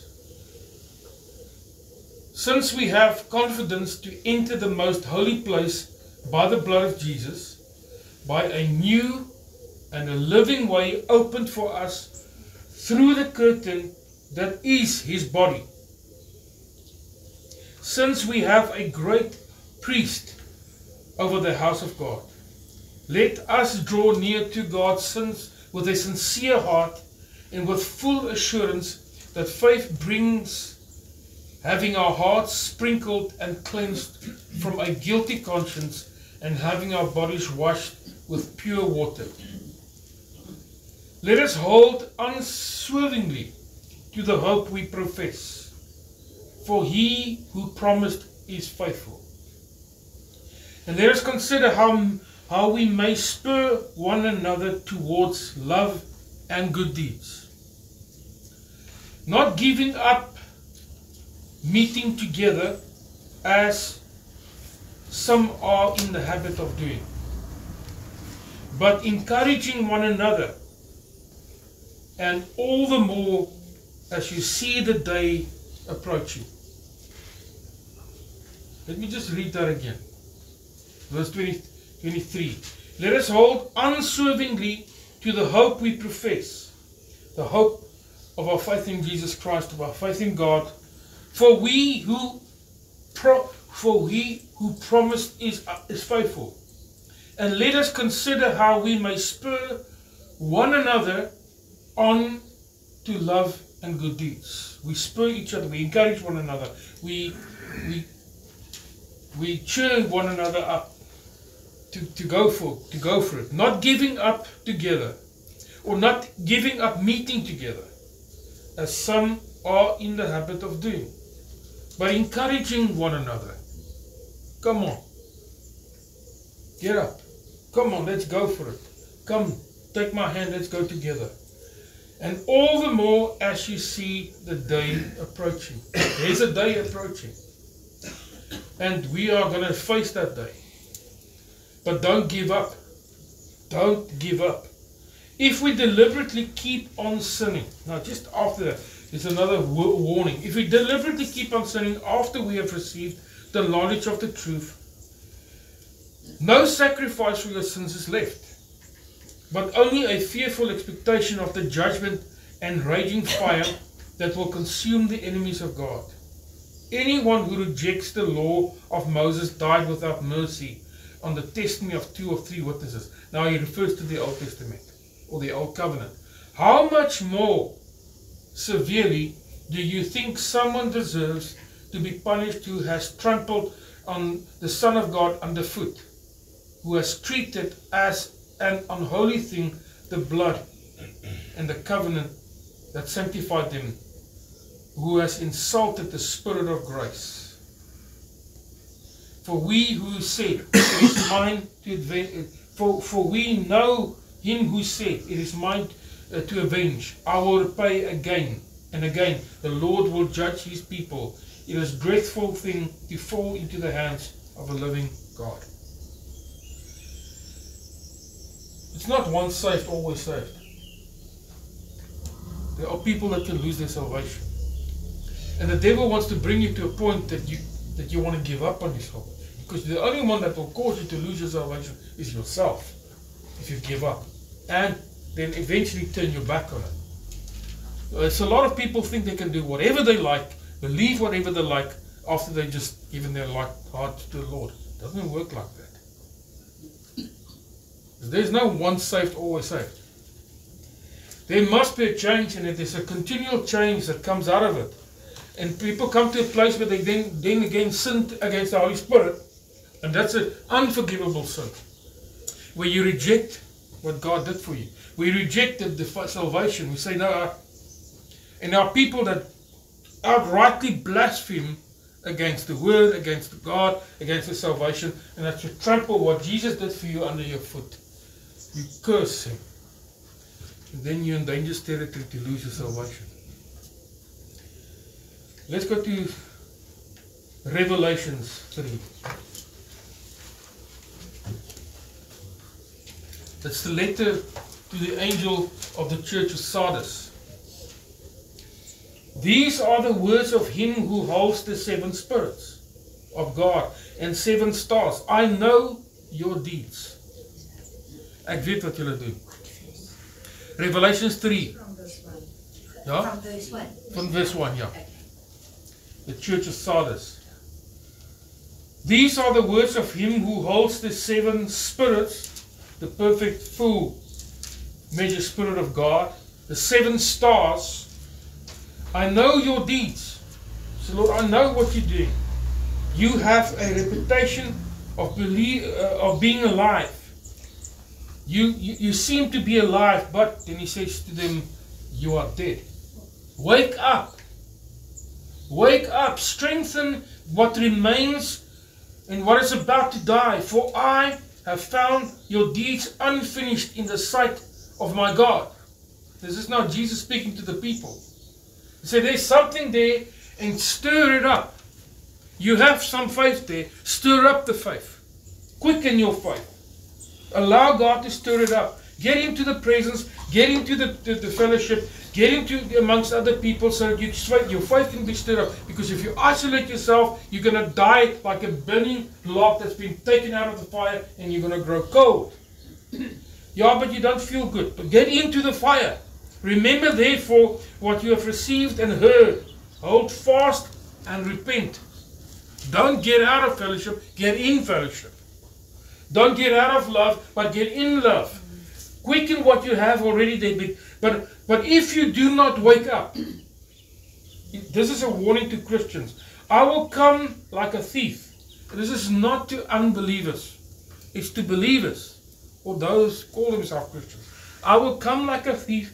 since we have confidence to enter the most holy place by the blood of Jesus, by a new and a living way opened for us through the curtain that is His body. Since we have a great priest over the house of God, let us draw near to God with a sincere heart and with full assurance that faith brings, having our hearts sprinkled and cleansed from a guilty conscience, and having our bodies washed with pure water. Let us hold unswervingly to the hope we profess, for He who promised is faithful. And let us consider how we may spur one another towards love and good deeds, not giving up meeting together as some are in the habit of doing, but encouraging one another, and all the more as you see the day approaching. Let me just read that again. Verse 23. Let us hold unswervingly to the hope we profess, the hope of our faith in Jesus Christ, of our faith in God. For he who promised is faithful. And let us consider how we may spur one another on to love and good deeds. We spur each other, we encourage one another, we cheer one another up to go for it. Not giving up together, or not giving up meeting together, as some are in the habit of doing, but encouraging one another. Come on, get up. Come on, let's go for it. Come, take my hand, let's go together. And all the more as you see the day approaching. There's a day approaching. And we are going to face that day. But don't give up. Don't give up. If we deliberately keep on sinning. Now just after that, there's another warning. If we deliberately keep on sinning after we have received the knowledge of the truth, no sacrifice for your sins is left, but only a fearful expectation of the judgment and raging fire that will consume the enemies of God. Anyone who rejects the law of Moses died without mercy on the testimony of 2 or 3 witnesses. Now he refers to the Old Testament or the Old Covenant. How much more severely do you think someone deserves to be punished who has trampled on the Son of God underfoot, who has treated as an unholy thing the blood and the covenant that sanctified them, who has insulted the Spirit of grace? For we who said, it is mine to avenge, for we know him who said, it is mine to avenge, I will repay again and again. The Lord will judge his people. It is a dreadful thing to fall into the hands of a living God. It's not once saved, always saved. There are people that can lose their salvation. And the devil wants to bring you to a point that you want to give up on your salvation. Because the only one that will cause you to lose your salvation is yourself, if you give up. And then eventually turn your back on it. So a lot of people think they can do whatever they like, believe whatever they like, after they've just given their heart to the Lord. It doesn't work like that. There's no once saved, always saved. There must be a change, and there's a continual change that comes out of it. And people come to a place where they then again sin against the Holy Spirit, and that's an unforgivable sin, where you reject what God did for you. We rejected the salvation. We say no. And there are people that outrightly blaspheme against the word, against God, against the salvation, and that you trample what Jesus did for you under your foot. You curse him. And then you're in dangerous territory to lose your salvation. Let's go to Revelations 3. That's the letter to the angel of the church of Sardis. These are the words of him who holds the 7 spirits of God and 7 stars. I know your deeds. Ek weet wat julle doen. Revelations 3. From verse 1. Ja? From verse 1. From verse 1, ja. The church of Sardis. These are the words of him who holds the 7 spirits, the perfect full measure spirit of God, the 7 stars. I know your deeds. So Lord, I know what you're doing. You have a reputation of being alive. You seem to be alive, but then he says to them, you are dead. Wake up. Wake up. Strengthen what remains and what is about to die. For I have found your deeds unfinished in the sight of my God. This is now Jesus speaking to the people. He said, there's something there, and stir it up. You have some faith there. Stir up the faith. Quicken your faith. Allow God to stir it up. Get into the presence. Get into the fellowship. Get into amongst other people so that your faith can be stirred up. Because if you isolate yourself, you're going to die like a burning log that's been taken out of the fire, and you're going to grow cold. Yeah, but you don't feel good. But get into the fire. Remember therefore what you have received and heard. Hold fast and repent. Don't get out of fellowship, get in fellowship. Don't get out of love, but get in love. Quicken what you have already there. But if you do not wake up, this is a warning to Christians. I will come like a thief. This is not to unbelievers. It's to believers, or those who call themselves Christians. I will come like a thief,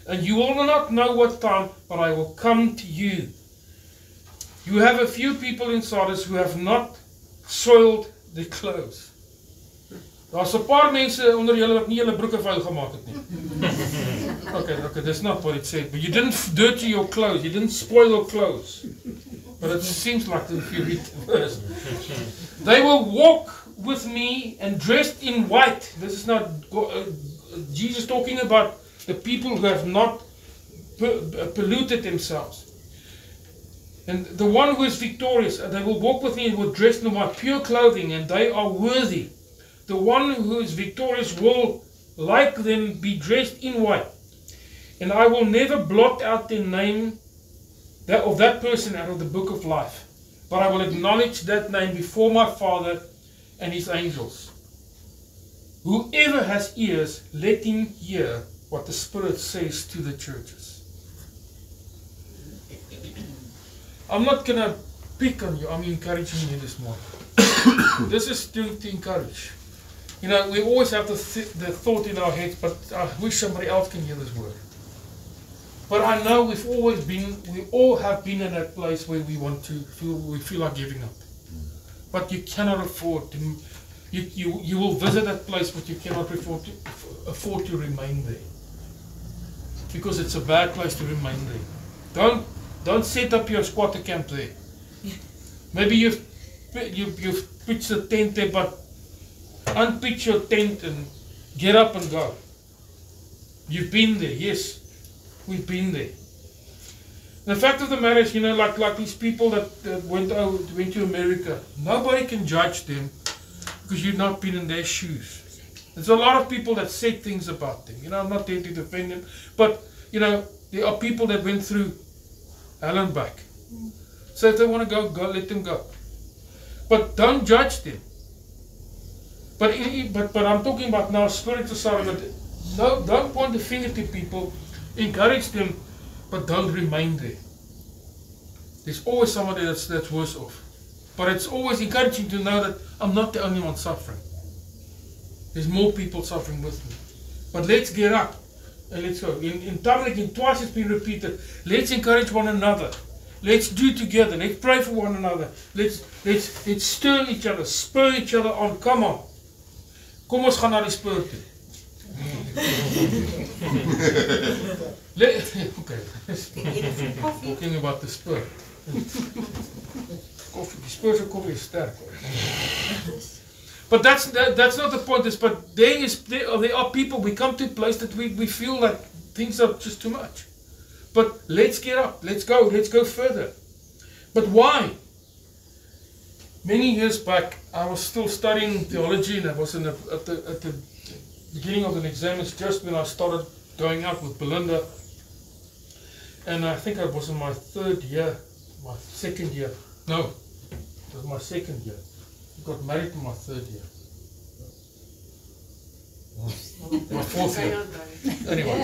and you will not know what time, but I will come to you. You have a few people in Sardis who have not soiled their clothes. Daar's 'n paar mense onder julle wat nie julle broeke vuil gemaak het nie. Okay, that's not what it said. But you didn't dirty your clothes. You didn't spoil your clothes. But it seems like if you read the verse. They will walk with me and dressed in white. This is not Jesus talking about the people who have not polluted themselves. And the one who is victorious, they will walk with me and will dress in white, pure clothing, and they are worthy. The one who is victorious will, like them, be dressed in white. And I will never blot out the name of that person out of the book of life. But I will acknowledge that name before my Father and his angels. Whoever has ears, let him hear what the Spirit says to the churches. I'm not going to pick on you. I'm encouraging you this morning. This is to encourage. You know, we always have the thought in our heads, but I wish somebody else can hear this word. But I know we all have been in that place where we feel like giving up. But you cannot afford to, you will visit that place, but you cannot afford to remain there. Because it's a bad place to remain there. Don't set up your squatter camp there. Maybe you've pitched a tent there, but unpitch your tent and get up and go. You've been there, yes. We've been there. The fact of the matter is, you know, like these people that went to America, nobody can judge them because you've not been in their shoes. There's a lot of people that said things about them. You know, I'm not there to defend them, but you know, there are people that went through hell and back. So if they want to go, let them go. But don't judge them. But I'm talking about now spiritual side. No, don't point the finger to people. Encourage them, but don't remain there. There's always somebody that's worse off. But it's always encouraging to know that I'm not the only one suffering. There's more people suffering with me. But let's get up and let's go. In Tabernacle, twice it's been repeated. Let's encourage one another. Let's do together. Let's pray for one another. Let's stir each other, spur each other on. Come on. Kom ons gaan na die spur toe. Okay. Talking about the spur. Coffee. The spurs of coffee is sterk. But that's not the point. But there are people. We come to a place that we feel like things are just too much. But let's get up. Let's go further. But why? Many years back, I was still studying theology, and I was at the beginning of an exam. It's just when I started going out with Belinda, and I think I was in my second year. No, it was my second year. I got married in my third year. My fourth year. Anyway.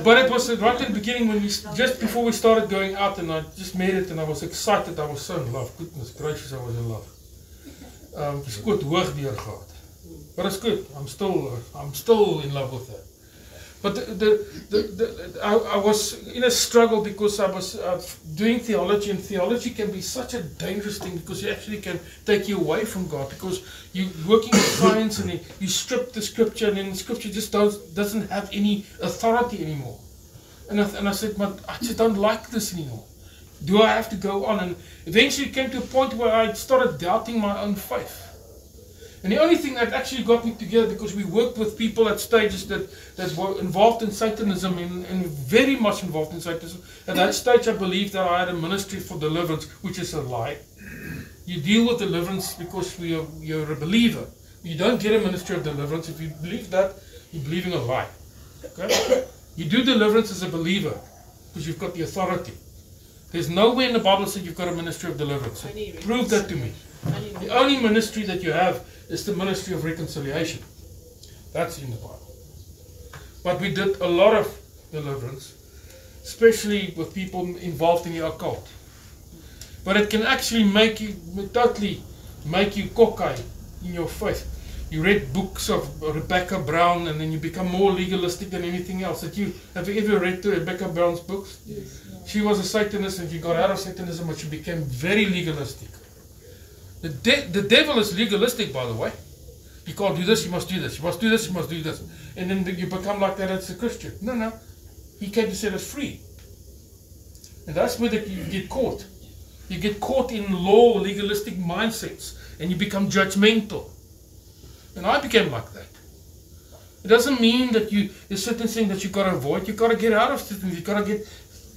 But it was right at the beginning when just before we started going out, and I just made it and I was excited. I was so in love. Goodness gracious, I was in love. It's good hoog deur gehad. But it's good. I'm still in love with her. But I was in a struggle because I was doing theology, and theology can be such a dangerous thing because it actually can take you away from God, because you're working with science and you strip the scripture, and then the scripture just doesn't have any authority anymore. And I said, but I just don't like this anymore. Do I have to go on? And eventually it came to a point where I started doubting my own faith. And the only thing that actually got me together, because we worked with people at stages that were involved in Satanism and very much involved in Satanism. At that stage I believed that I had a ministry for deliverance, which is a lie. You deal with deliverance because you're a believer. You don't get a ministry of deliverance. If you believe that, you're believing a lie. Okay? You do deliverance as a believer because you've got the authority. There's nowhere in the Bible that says you've got a ministry of deliverance. Prove that to me. The only ministry that you have is the ministry of reconciliation. That's in the Bible. But we did a lot of deliverance, especially with people involved in the occult. But it can actually totally make you cockeyed in your faith. You read books of Rebecca Brown and then you become more legalistic than anything else. Have you ever read Rebecca Brown's books? Yes. She was a Satanist and she got out of Satanism, but she became very legalistic. The devil is legalistic, by the way. You can't do this, you must do this. You must do this, you must do this. And then you become like that as a Christian. No. He came to set us free. And that's where you get caught. You get caught in law, legalistic mindsets. And you become judgmental. And I became like that. It doesn't mean that there's certain things that you got to avoid. You got to get out of certain things. You got to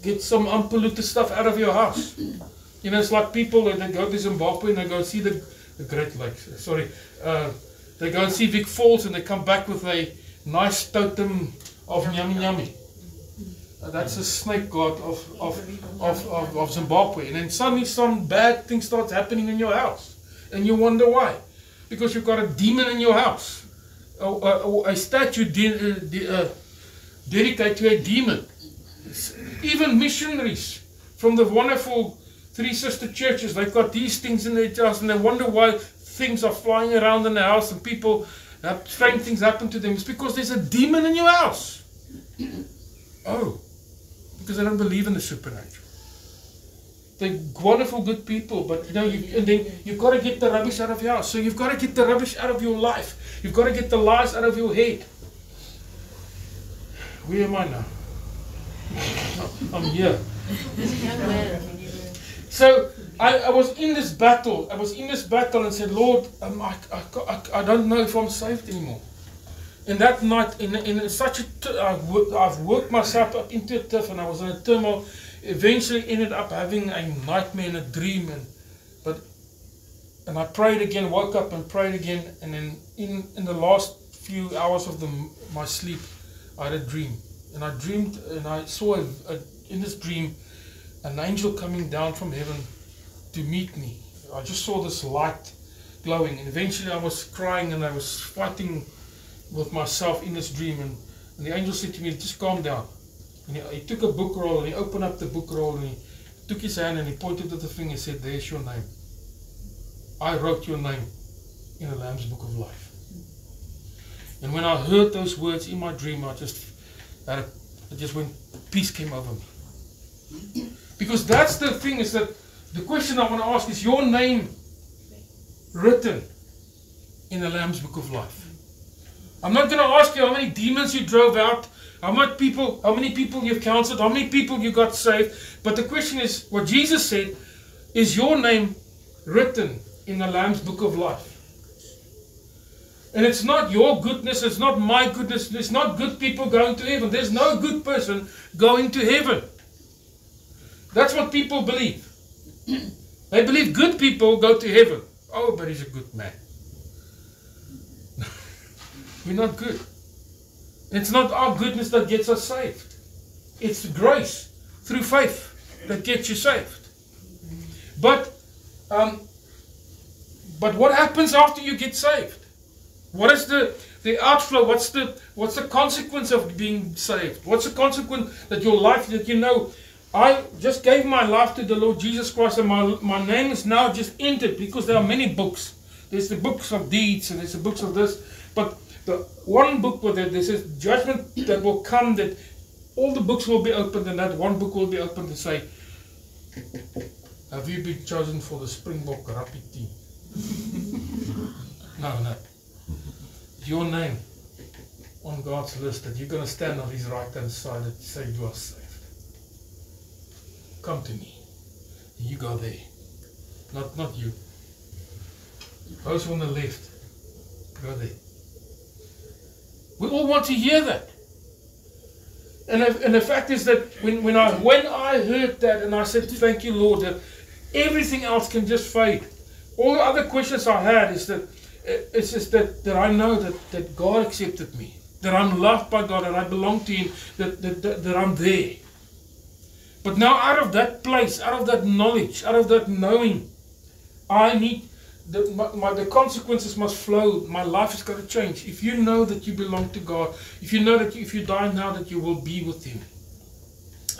get some unpolluted stuff out of your house. You know, it's like people that they go to Zimbabwe and they go and see the Great Lakes. They go and see Vic Falls and they come back with a nice totem of Nyami Nyami. That's a snake god of Zimbabwe. And then suddenly some bad thing starts happening in your house. And you wonder why. Because you've got a demon in your house. A statue dedicated to a demon. Even missionaries from the wonderful Three Sister churches, they've got these things in their house and they wonder why things are flying around in the house and people, strange things happen to them. It's because there's a demon in your house. Oh, because they don't believe in the supernatural. They're wonderful, good people, but and then you've got to get the rubbish out of your house. So you've got to get the rubbish out of your life. You've got to get the lies out of your head. Where am I now? I'm here. So I was in this battle. I was in this battle and said, Lord, I don't know if I'm saved anymore. And that night, in such I've worked myself up into a tiff, and I was in a turmoil. Eventually, ended up having a nightmare and a dream, and I prayed again, woke up and prayed again, and then in the last few hours of my sleep, I had a dream, and I dreamed, and I saw in this dream an angel coming down from heaven to meet me. I just saw this light glowing, and eventually I was crying and I was fighting with myself in this dream, and the angel said to me, just calm down. And he took a book roll and he opened up the book roll and he took his hand and he pointed at the thing and said, there's your name. I wrote your name in the Lamb's Book of Life. And when I heard those words in my dream, peace came over me. Because that's the thing, is that the question I want to ask is your name written in the Lamb's Book of Life. I'm not going to ask you how many demons you drove out, how many people you've counseled, how many people you got saved. But the question is, what Jesus said, is your name written in the Lamb's Book of Life? And it's not your goodness, it's not my goodness, it's not good people going to heaven. There's no good person going to heaven. That's what people believe. They believe good people go to heaven. Oh, but he's a good man. We're not good. It's not our goodness that gets us saved. It's grace through faith that gets you saved. But what happens after you get saved? What is the outflow? What's the consequence of being saved? What's the consequence that your life, that you know, I just gave my life to the Lord Jesus Christ, and my name is now just entered, because there are many books. There's the books of deeds and there's the books of this, but the one book where there's a judgment that will come, that all the books will be opened, and that one book will be opened and say, have you been chosen for the Springbok Rugby team? No. Your name on God's list, that you're going to stand on his right hand side and say, you are saved. Come to me. You go there. Not you. Those on the left, go there. We all want to hear that. And the fact is that when I heard that and I said, thank you, Lord, that everything else can just fade. All the other questions I had is that it's just that I know that God accepted me, that I'm loved by God, that I belong to Him, that I'm there. But now out of that place, out of that knowledge, out of that knowing, I need, the consequences must flow. My life has got to change. If you know that you belong to God, if you know that if you die now that you will be with Him.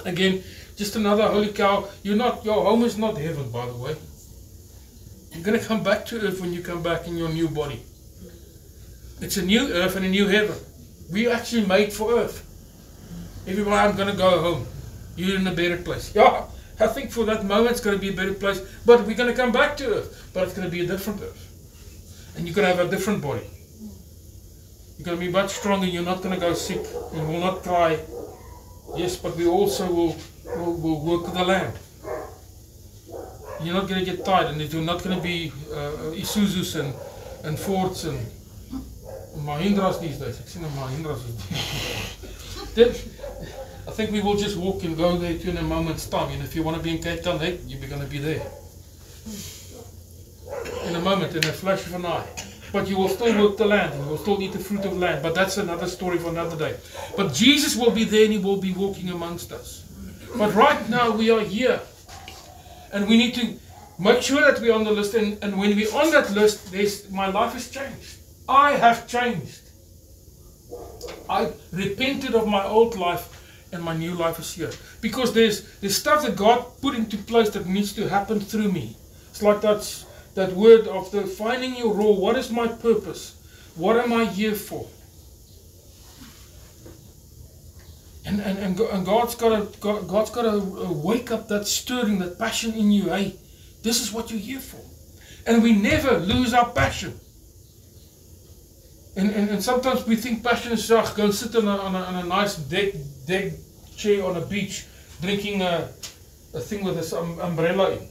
Again, just another holy cow, your home is not heaven, by the way. You're going to come back to earth when you come back in your new body. It's a new earth and a new heaven. We actually made for earth. Everybody, I'm going to go home. You're in a better place. Yeah, I think for that moment it's going to be a better place, but we're going to come back to earth. But it's going to be a different earth. And you're going to have a different body. You're going to be much stronger. You're not going to go sick. You will not cry. Yes, but we also will work the land. You're not going to get tired, and you're not going to be Isuzus and Fords and Mahindras these days. I've seen the Mahindras. I think we will just walk and go there in a moment's time. And if you want to be in Cape Town, hey, you're going to be there. In a moment, in a flash of an eye. But you will still work the land, and you will still eat the fruit of the land. But that's another story for another day. But Jesus will be there, and He will be walking amongst us. But right now we are here. And we need to make sure that we're on the list. And when we're on that list, my life has changed. I have changed. I repented of my old life, and my new life is here. Because there's stuff that God put into place that needs to happen through me. It's like that word of the finding your role. What is my purpose? What am I here for? And God's got to wake up that stirring, that passion in you. Hey, this is what you're here for. And we never lose our passion. And sometimes we think passion is go and sit on a nice deck chair on a beach, drinking a thing with an umbrella in.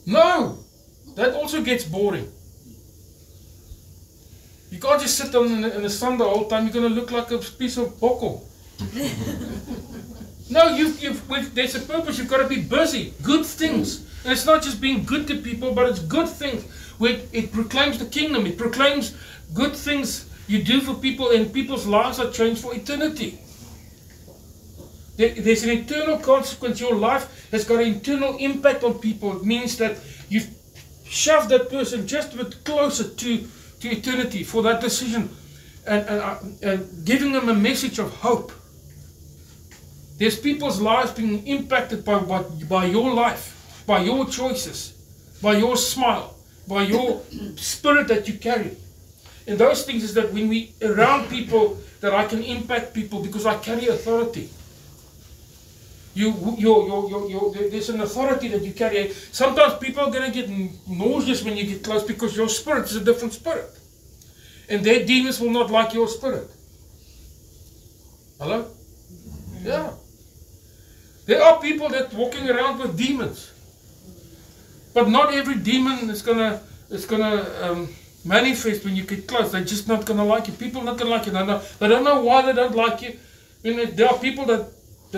No, that also gets boring. You can't just sit in the sun the whole time. You're going to look like a piece of bokkel. No, there's a purpose. You've got to be busy. Good things. And it's not just being good to people, but it's good things. It proclaims the kingdom. It proclaims good things you do for people, and people's lives are changed for eternity. There's an eternal consequence. Your life has got an eternal impact on people. It means that you've shoved that person just a bit closer to eternity for that decision, and giving them a message of hope. There's people's lives being impacted by your life, by your choices, by your smile, by your spirit that you carry. And those things is that when we around people, that I can impact people because I carry authority. There's an authority that you carry. Sometimes people are going to get nauseous when you get close because your spirit is a different spirit. And their demons will not like your spirit. Hello? Yeah. There are people that are walking around with demons. But not every demon is gonna manifest when you get close. They're just not gonna like you. People are not gonna like you. They don't know why they don't like you. There are people that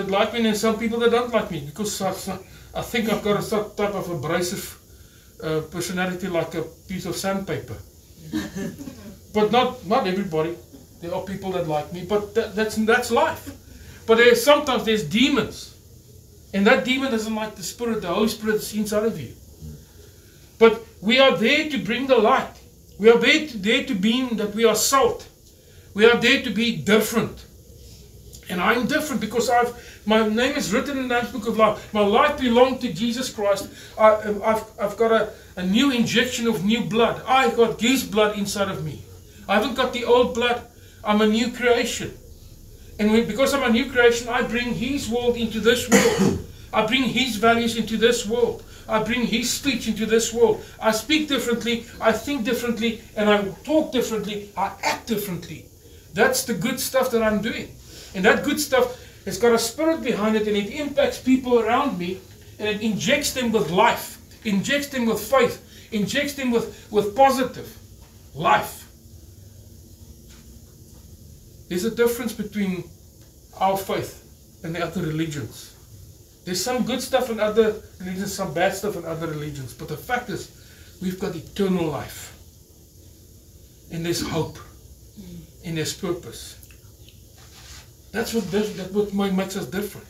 like me, and some people that don't like me because I think I've got a certain type of abrasive personality, like a piece of sandpaper. But not everybody. There are people that like me, but that's life. But sometimes there's demons, and that demon doesn't like the Spirit. The Holy Spirit is inside of you. But we are there to bring the light. We are there to be that we are salt. We are there to be different. And I'm different because my name is written in the Lamb's Book of Life. My life belongs to Jesus Christ. I've got a new injection of new blood. I've got His blood inside of me. I haven't got the old blood. I'm a new creation. And because I'm a new creation, I bring His world into this world. I bring His values into this world. I bring His speech into this world. I speak differently, I think differently, and I talk differently, I act differently. That's the good stuff that I'm doing. And that good stuff has got a spirit behind it, and it impacts people around me, and it injects them with life, injects them with faith, injects them with positive life. There's a difference between our faith and the other religions. There's some good stuff in other religions, some bad stuff in other religions, but the fact is, we've got eternal life. And there's hope. And there's purpose. That's what makes us different.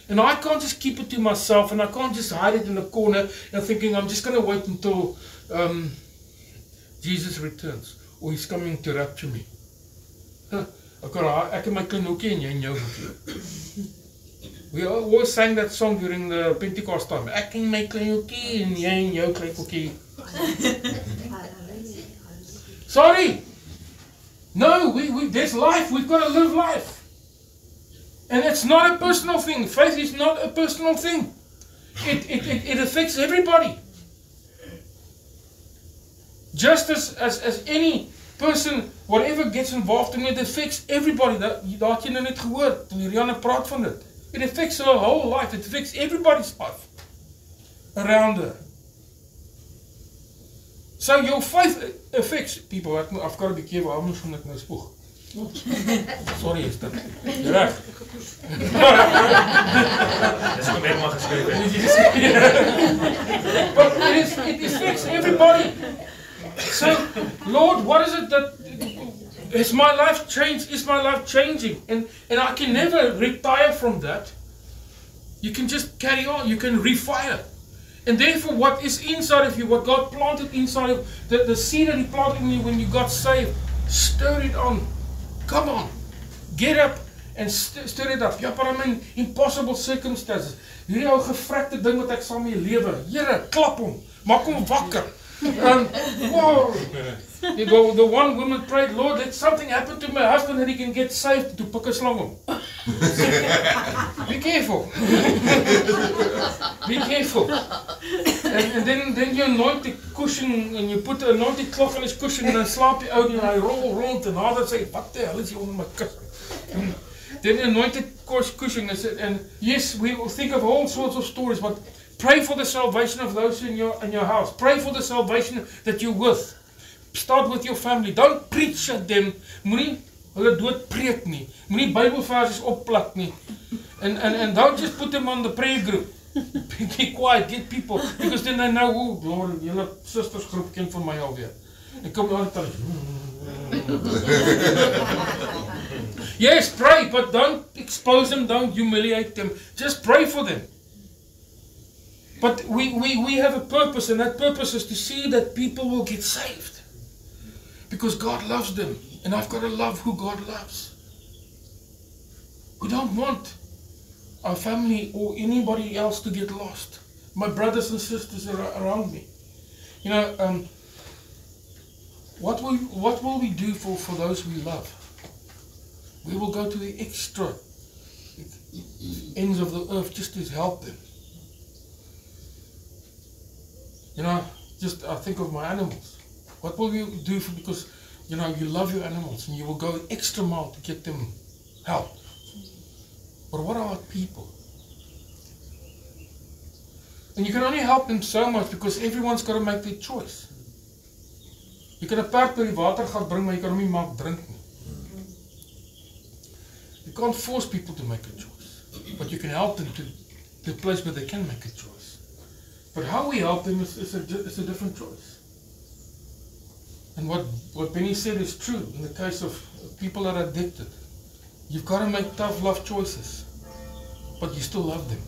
And I can't just keep it to myself, and I can't just hide it in a corner and thinking I'm just going to wait until Jesus returns, or he's coming to rapture me. Ek en my klein hoekie en jy en jou hoekie. We always sang that song during the Pentecost time. Ek en my klein hoekie en jy en jou klein hoekie. Sorry! No, there's life. We've got to live life. And it's not a personal thing. Faith is not a personal thing. It affects everybody. Just as any person, whatever gets involved in it, affects everybody. Daar het jy nou net gehoor, toen Rianne praat van dit. It affects her whole life. It affects everybody's life around her. So your faith affects people. I've got to be careful. How much ek nou spoeg? Sorry, is dit? Jy reg? Dis kom ek maar geskryf. But it affects everybody. So, Lord, what is it that is my life changed? Is my life changing? And I can never retire from that. You can just carry on. You can refire. And therefore, what is inside of you, what God planted inside of you, the seed that He planted in you when you got saved, stir it on. Come on. Get up and stir it up. Ja, maar I'm in impossible circumstances. Hierdie ou gevrekte ding wat ek saam mee lewe. Here, klap hom. Maak hom wakker. Wow. The one woman prayed, Lord, let something happen to my husband that he can get saved. To pick a slang hom. Be careful. Be careful. And then you anoint the cushion and you put the anointed cloth on his cushion and then slaap jy out en hy rol rond en nader sê, wat die hel is hier onder my kussen? Then the anointed cushion and yes, we will think of all sorts of stories, but pray for the salvation of those in your house. Pray for the salvation that you're with. Start with your family. Don't preach at them. Moenie hulle dood preek nie. Moenie Bybelversies opplak nie. And don't just put them on the prayer group. Be quiet, get people, because then they know, oh, Lord, julle sisters groep ken van my alweer. En kom daar net Yes, pray, but don't expose them, don't humiliate them. Just pray for them. But we have a purpose, and that purpose is to see that people will get saved. Because God loves them, and I've got to love who God loves. We don't want our family or anybody else to get lost. My brothers and sisters around me. You know, what will we do for those we love? We will go to the extra ends of the earth just to help them. You know, just I think of my animals. What will you do because, you know, you love your animals and you will go an extra mile to get them help. But what about people? And you can only help them so much because everyone's got to make their choice. You can 'n perd by die watergat bring, maar jy kan hom nie maak drink nie. You can't force people to make a choice, but you can help them to the place where they can make a choice. But how we help them is a different choice. And what Benny said is true in the case of people that are addicted. You've got to make tough love choices, but you still love them.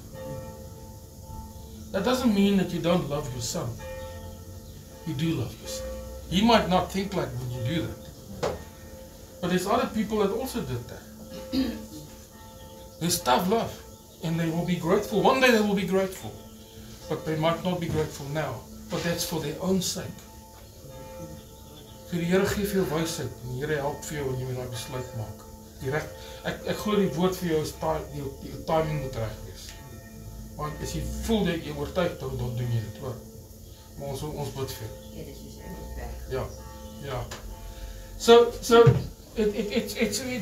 That doesn't mean that you don't love your son. You do love your son. He might not think like when you do that. But there's other people that also did that. There's tough love, and they will be grateful. One day they will be grateful, but they might not be grateful now. But that's for their own sake. So die Here gee vir jou wysheid, en die Here help vir jou en jy moet daai besluit maak. Ek glo die woord vir jou is die timing moet reg wees. Want as jy voel dat jy oortuig, dan doen jy dit ook. Maar ons bid vir jou. Ja. So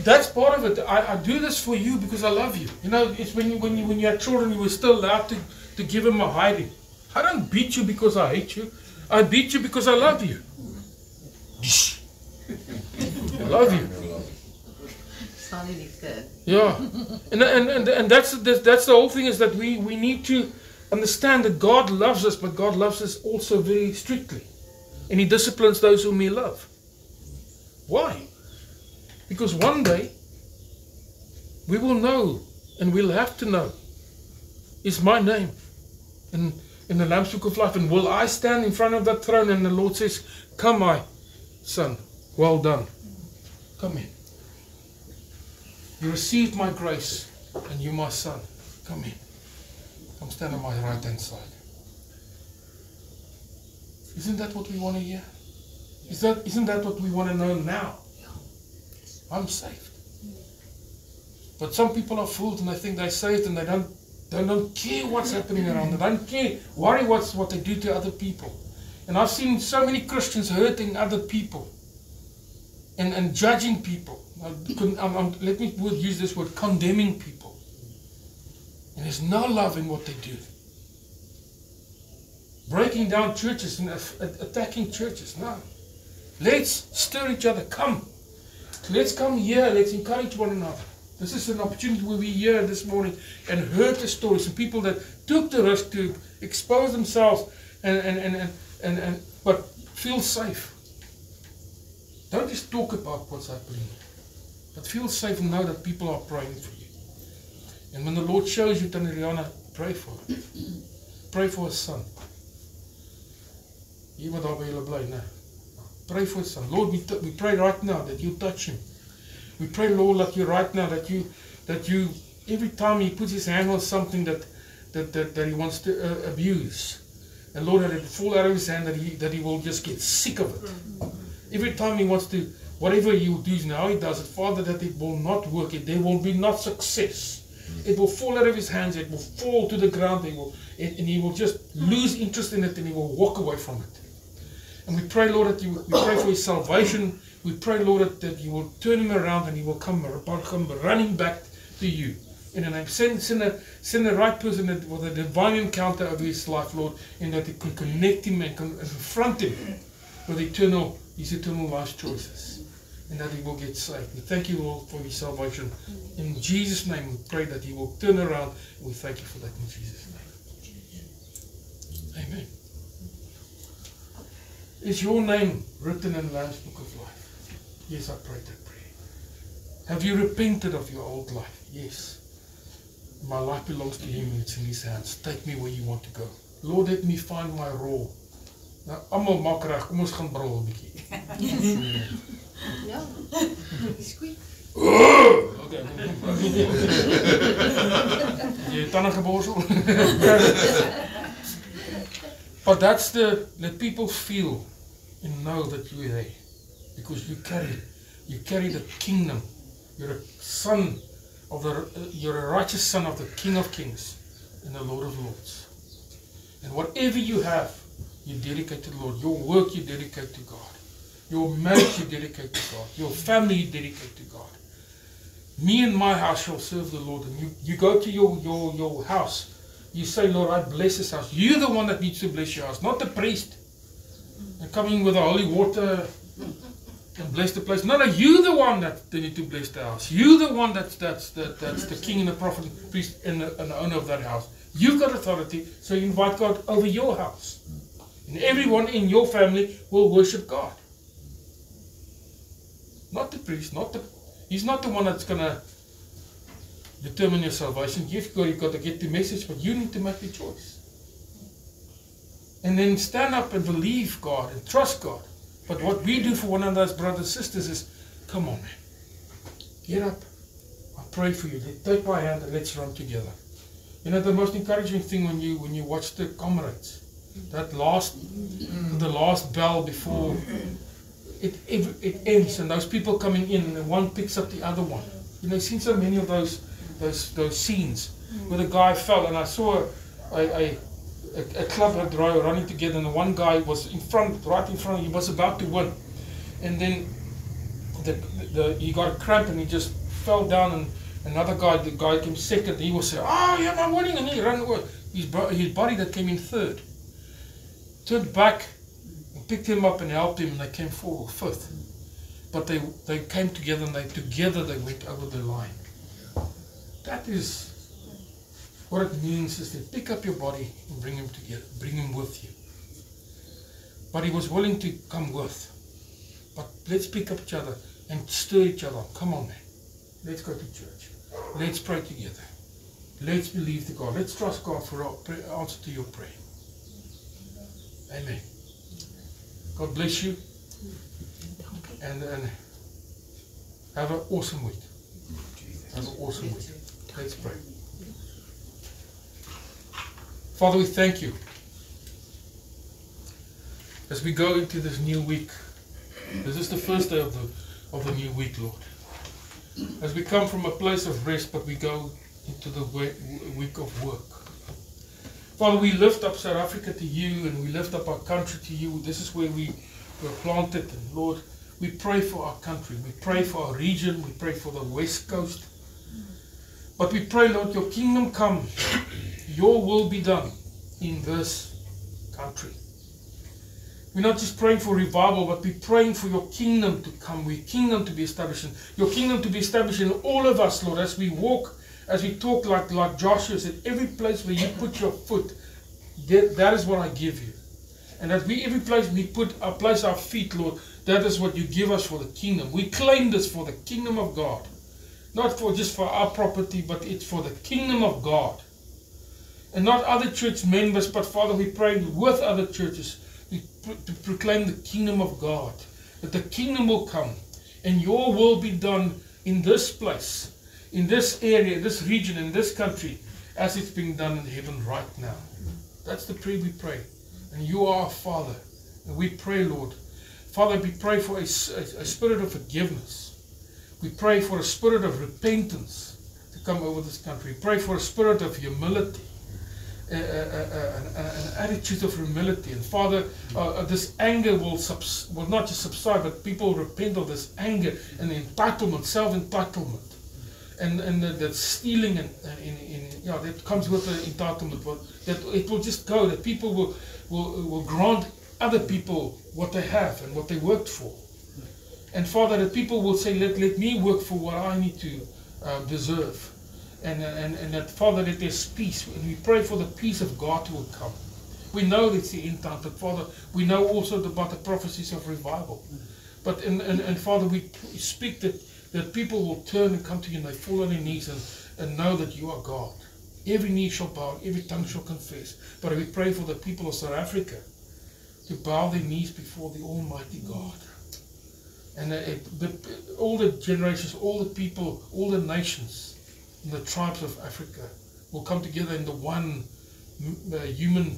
that's part of it. I do this for you because I love you. You know, it's when you had children, you were still allowed to give him a hiding. I don't beat you because I hate you. I beat you because I love you. I love you. Yeah. And that's the whole thing, is that we need to understand that God loves us, but God loves us also very strictly. And He disciplines those whom He loves. Why? Because one day we will know, and we'll have to know, is my name in the Lamb's Book of Life. And will I stand in front of that throne and the Lord says, come my son, well done. Come in. You received my grace and you my son. Come in. Come stand on my right hand side. Isn't that what we want to hear? Isn't that what we want to know now? I'm saved. But some people are fooled and they think they're saved and they don't care what's happening around them. They don't worry what they do to other people. And I've seen so many Christians hurting other people and judging people. Let me use this word, condemning people. And there's no love in what they do. Breaking down churches and attacking churches. No. Let's stir each other. Come. Let's come here. Let's encourage one another. This is an opportunity where we're here this morning and heard the stories and people that took the risk to expose themselves but feel safe. Don't just talk about what's happening, but feel safe and know that people are praying for you. And when the Lord shows you Tannie Rihanna, pray for her. Pray for her son. Iemand daar by julle bly, né? Pray for his son. Lord, we pray right now that you touch him. We pray, Lord, that you right now that you every time he puts his hand on something that he wants to abuse, and Lord, that it fall out of his hand, that he will just get sick of it. Every time he wants to, whatever he will do now, he does it, Father, that it will not work. There will be not success. It will fall out of his hands. It will fall to the ground. And he will just lose interest in it, and he will walk away from it. And we pray, Lord, that we pray for his salvation. We pray, Lord, that you will turn him around and he will come running back to you. In the name, send the right person with a divine encounter of his life, Lord, and that it can connect him and confront him with his eternal life's choices, and that he will get saved. We thank you, Lord, for his salvation. In Jesus' name, we pray that he will turn around, and we thank you for that in Jesus' name. Amen. Is your name written in the Lamb's Book of Life? Yes, I prayed that prayer. Have you repented of your old life? Yes. My life belongs to him and it's in his hands. Take me where you want to go. Lord, let me find my role. Nou, almal maak reg, kom ons gaan brul 'n bietjie. Ja. Squeak. Okay. Jy tande geborsel. But that's let people feel and know that you're there. Because you carry the kingdom. You're a son of you're a righteous son of the King of Kings and the Lord of Lords. And whatever you have, you dedicate to the Lord. Your work you dedicate to God. Your marriage you dedicate to God. Your family you dedicate to God. Me and my house shall serve the Lord. And you go to your house. You say, Lord, I bless this house. You're the one that needs to bless your house, not the priest. And coming with the holy water and bless the place. No, you're the one that they need to bless the house. You're the one that's the king and the prophet and the priest and the owner of that house. You've got authority, so you invite God over your house. And everyone in your family will worship God. Not the priest, he's not the one that's going to determine your salvation. You've got to get the message, but you need to make the choice. And then stand up and believe God and trust God. But what we do for one another as brothers and sisters is, come on, man. Get up. I pray for you. Take my hand and let's run together. You know, the most encouraging thing when you watch the comrades, that the last bell before it ends, and those people coming in, and one picks up the other one. You know, I've seen so many of those scenes where the guy fell, and I saw a club had running together, and the one guy was right in front, he was about to win. And then he got a cramp and he just fell down, and the guy came second. He was saying, "Oh, you're not winning," and he ran away. his body that came in third, turned back and picked him up and helped him, and they came fourth or fifth. But they came together, and together they went over the line. That is what it means, is to pick up your body and bring him together, bring him with you. But he was willing to come with. But let's pick up each other and stir each other up. Come on, man. Let's go to church. Let's pray together. Let's believe to God. Let's trust God for our answer to your prayer. Amen. God bless you. And have an awesome week. Have an awesome week. Let's pray. Father, we thank you as we go into this new week. This is the first day of the new week, Lord. As we come from a place of rest, but we go into the week of work. Father, we lift up South Africa to you, and we lift up our country to you. This is where we were planted, and Lord, we pray for our country. We pray for our region. We pray for the West Coast. But we pray, Lord, your kingdom come. Your will be done in this country. We're not just praying for revival, but we're praying for your kingdom to come, your kingdom to be established, your kingdom to be established in all of us, Lord, as we walk, as we talk like Joshua said, every place where you put your foot, that is what I give you. And that every place we place our feet, Lord, that is what you give us for the kingdom. We claim this for the kingdom of God. Not just for our property, but it's for the kingdom of God. And not other church members, but Father, we pray with other churches to proclaim the kingdom of God. That the kingdom will come and your will be done in this place, in this area, this region, in this country, as it's being done in heaven right now. That's the prayer we pray. And you are our Father. And we pray, Lord. Father, we pray for a spirit of forgiveness. We pray for a spirit of repentance to come over this country. We pray for a spirit of humility. An attitude of humility. And Father, this anger will not just subside, but people repent of this anger and entitlement, self-entitlement. And that stealing that comes with the entitlement, that it will just go, that people will grant other people what they have and what they worked for. And Father, that people will say, let me work for what I need to deserve. And that, Father, that there's peace. And we pray for the peace of God will come. We know it's the end time, but Father, we know also about the prophecies of revival. But and Father, we speak that people will turn and come to you, and they fall on their knees and know that you are God. Every knee shall bow, every tongue shall confess. But we pray for the people of South Africa to bow their knees before the Almighty God. And all the generations, all the people, all the nations, and the tribes of Africa will come together in the one human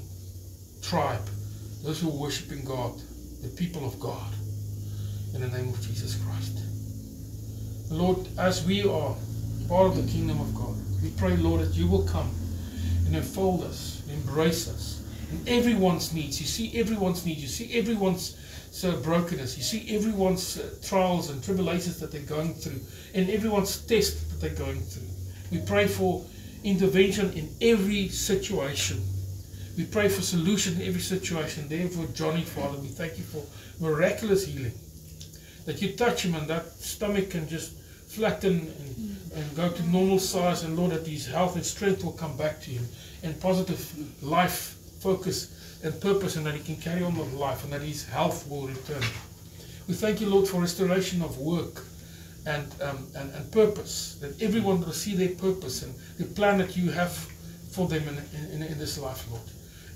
tribe, those who are worshipping God, the people of God, in the name of Jesus Christ. Lord, as we are part of the kingdom of God, we pray, Lord, that you will come and enfold us, embrace us, and everyone's needs. You see everyone's needs. You see everyone's brokenness. You see everyone's trials and tribulations that they're going through, and everyone's test that they're going through. We pray for intervention in every situation. We pray for solution in every situation. Therefore, Johnny, Father, we thank you for miraculous healing. That you touch him and that stomach can just flatten and go to normal size. And Lord, that his health and strength will come back to him. And positive life, focus and purpose, and that he can carry on with life, and that his health will return. We thank you, Lord, for restoration of work and purpose, that everyone will see their purpose and the plan that you have for them in this life, Lord.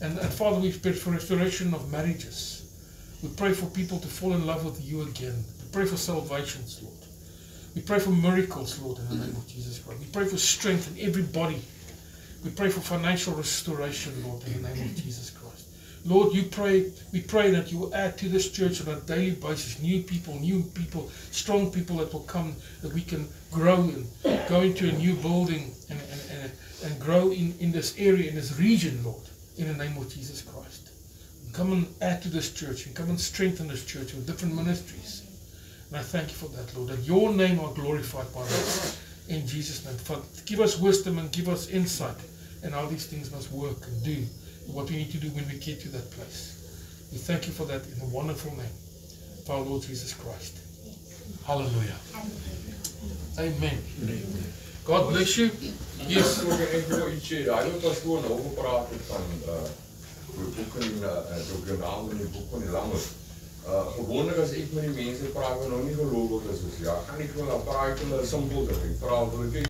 And Father, we pray for restoration of marriages. We pray for people to fall in love with you again. We pray for salvations, Lord. We pray for miracles, Lord, in the name of Jesus Christ. We pray for strength in every body. We pray for financial restoration, Lord, in the name of Jesus Christ. Lord, we pray that you will add to this church on a daily basis new people, strong people that will come, that we can grow and go into a new building and grow in this area, in this region, Lord, in the name of Jesus Christ. And come and add to this church and come and strengthen this church with different ministries. And I thank you for that, Lord, that your name are glorified by us in Jesus' name. Give us wisdom and give us insight and how these things must work and do, and what we need to do when we get to that place. We thank you for that in the wonderful name of our Lord Jesus Christ. Hallelujah. Amen. God bless you. Yes. Ek wil iets sê, daai wat ons gewoon nou gepraat het van die boek in die naam in die boek van die Lammer. Gewoonlik as ek met die mense praat wat nou nie gelowig is, ja, gaan ek wel dan praat hulle simpel dit. Vra hulle kyk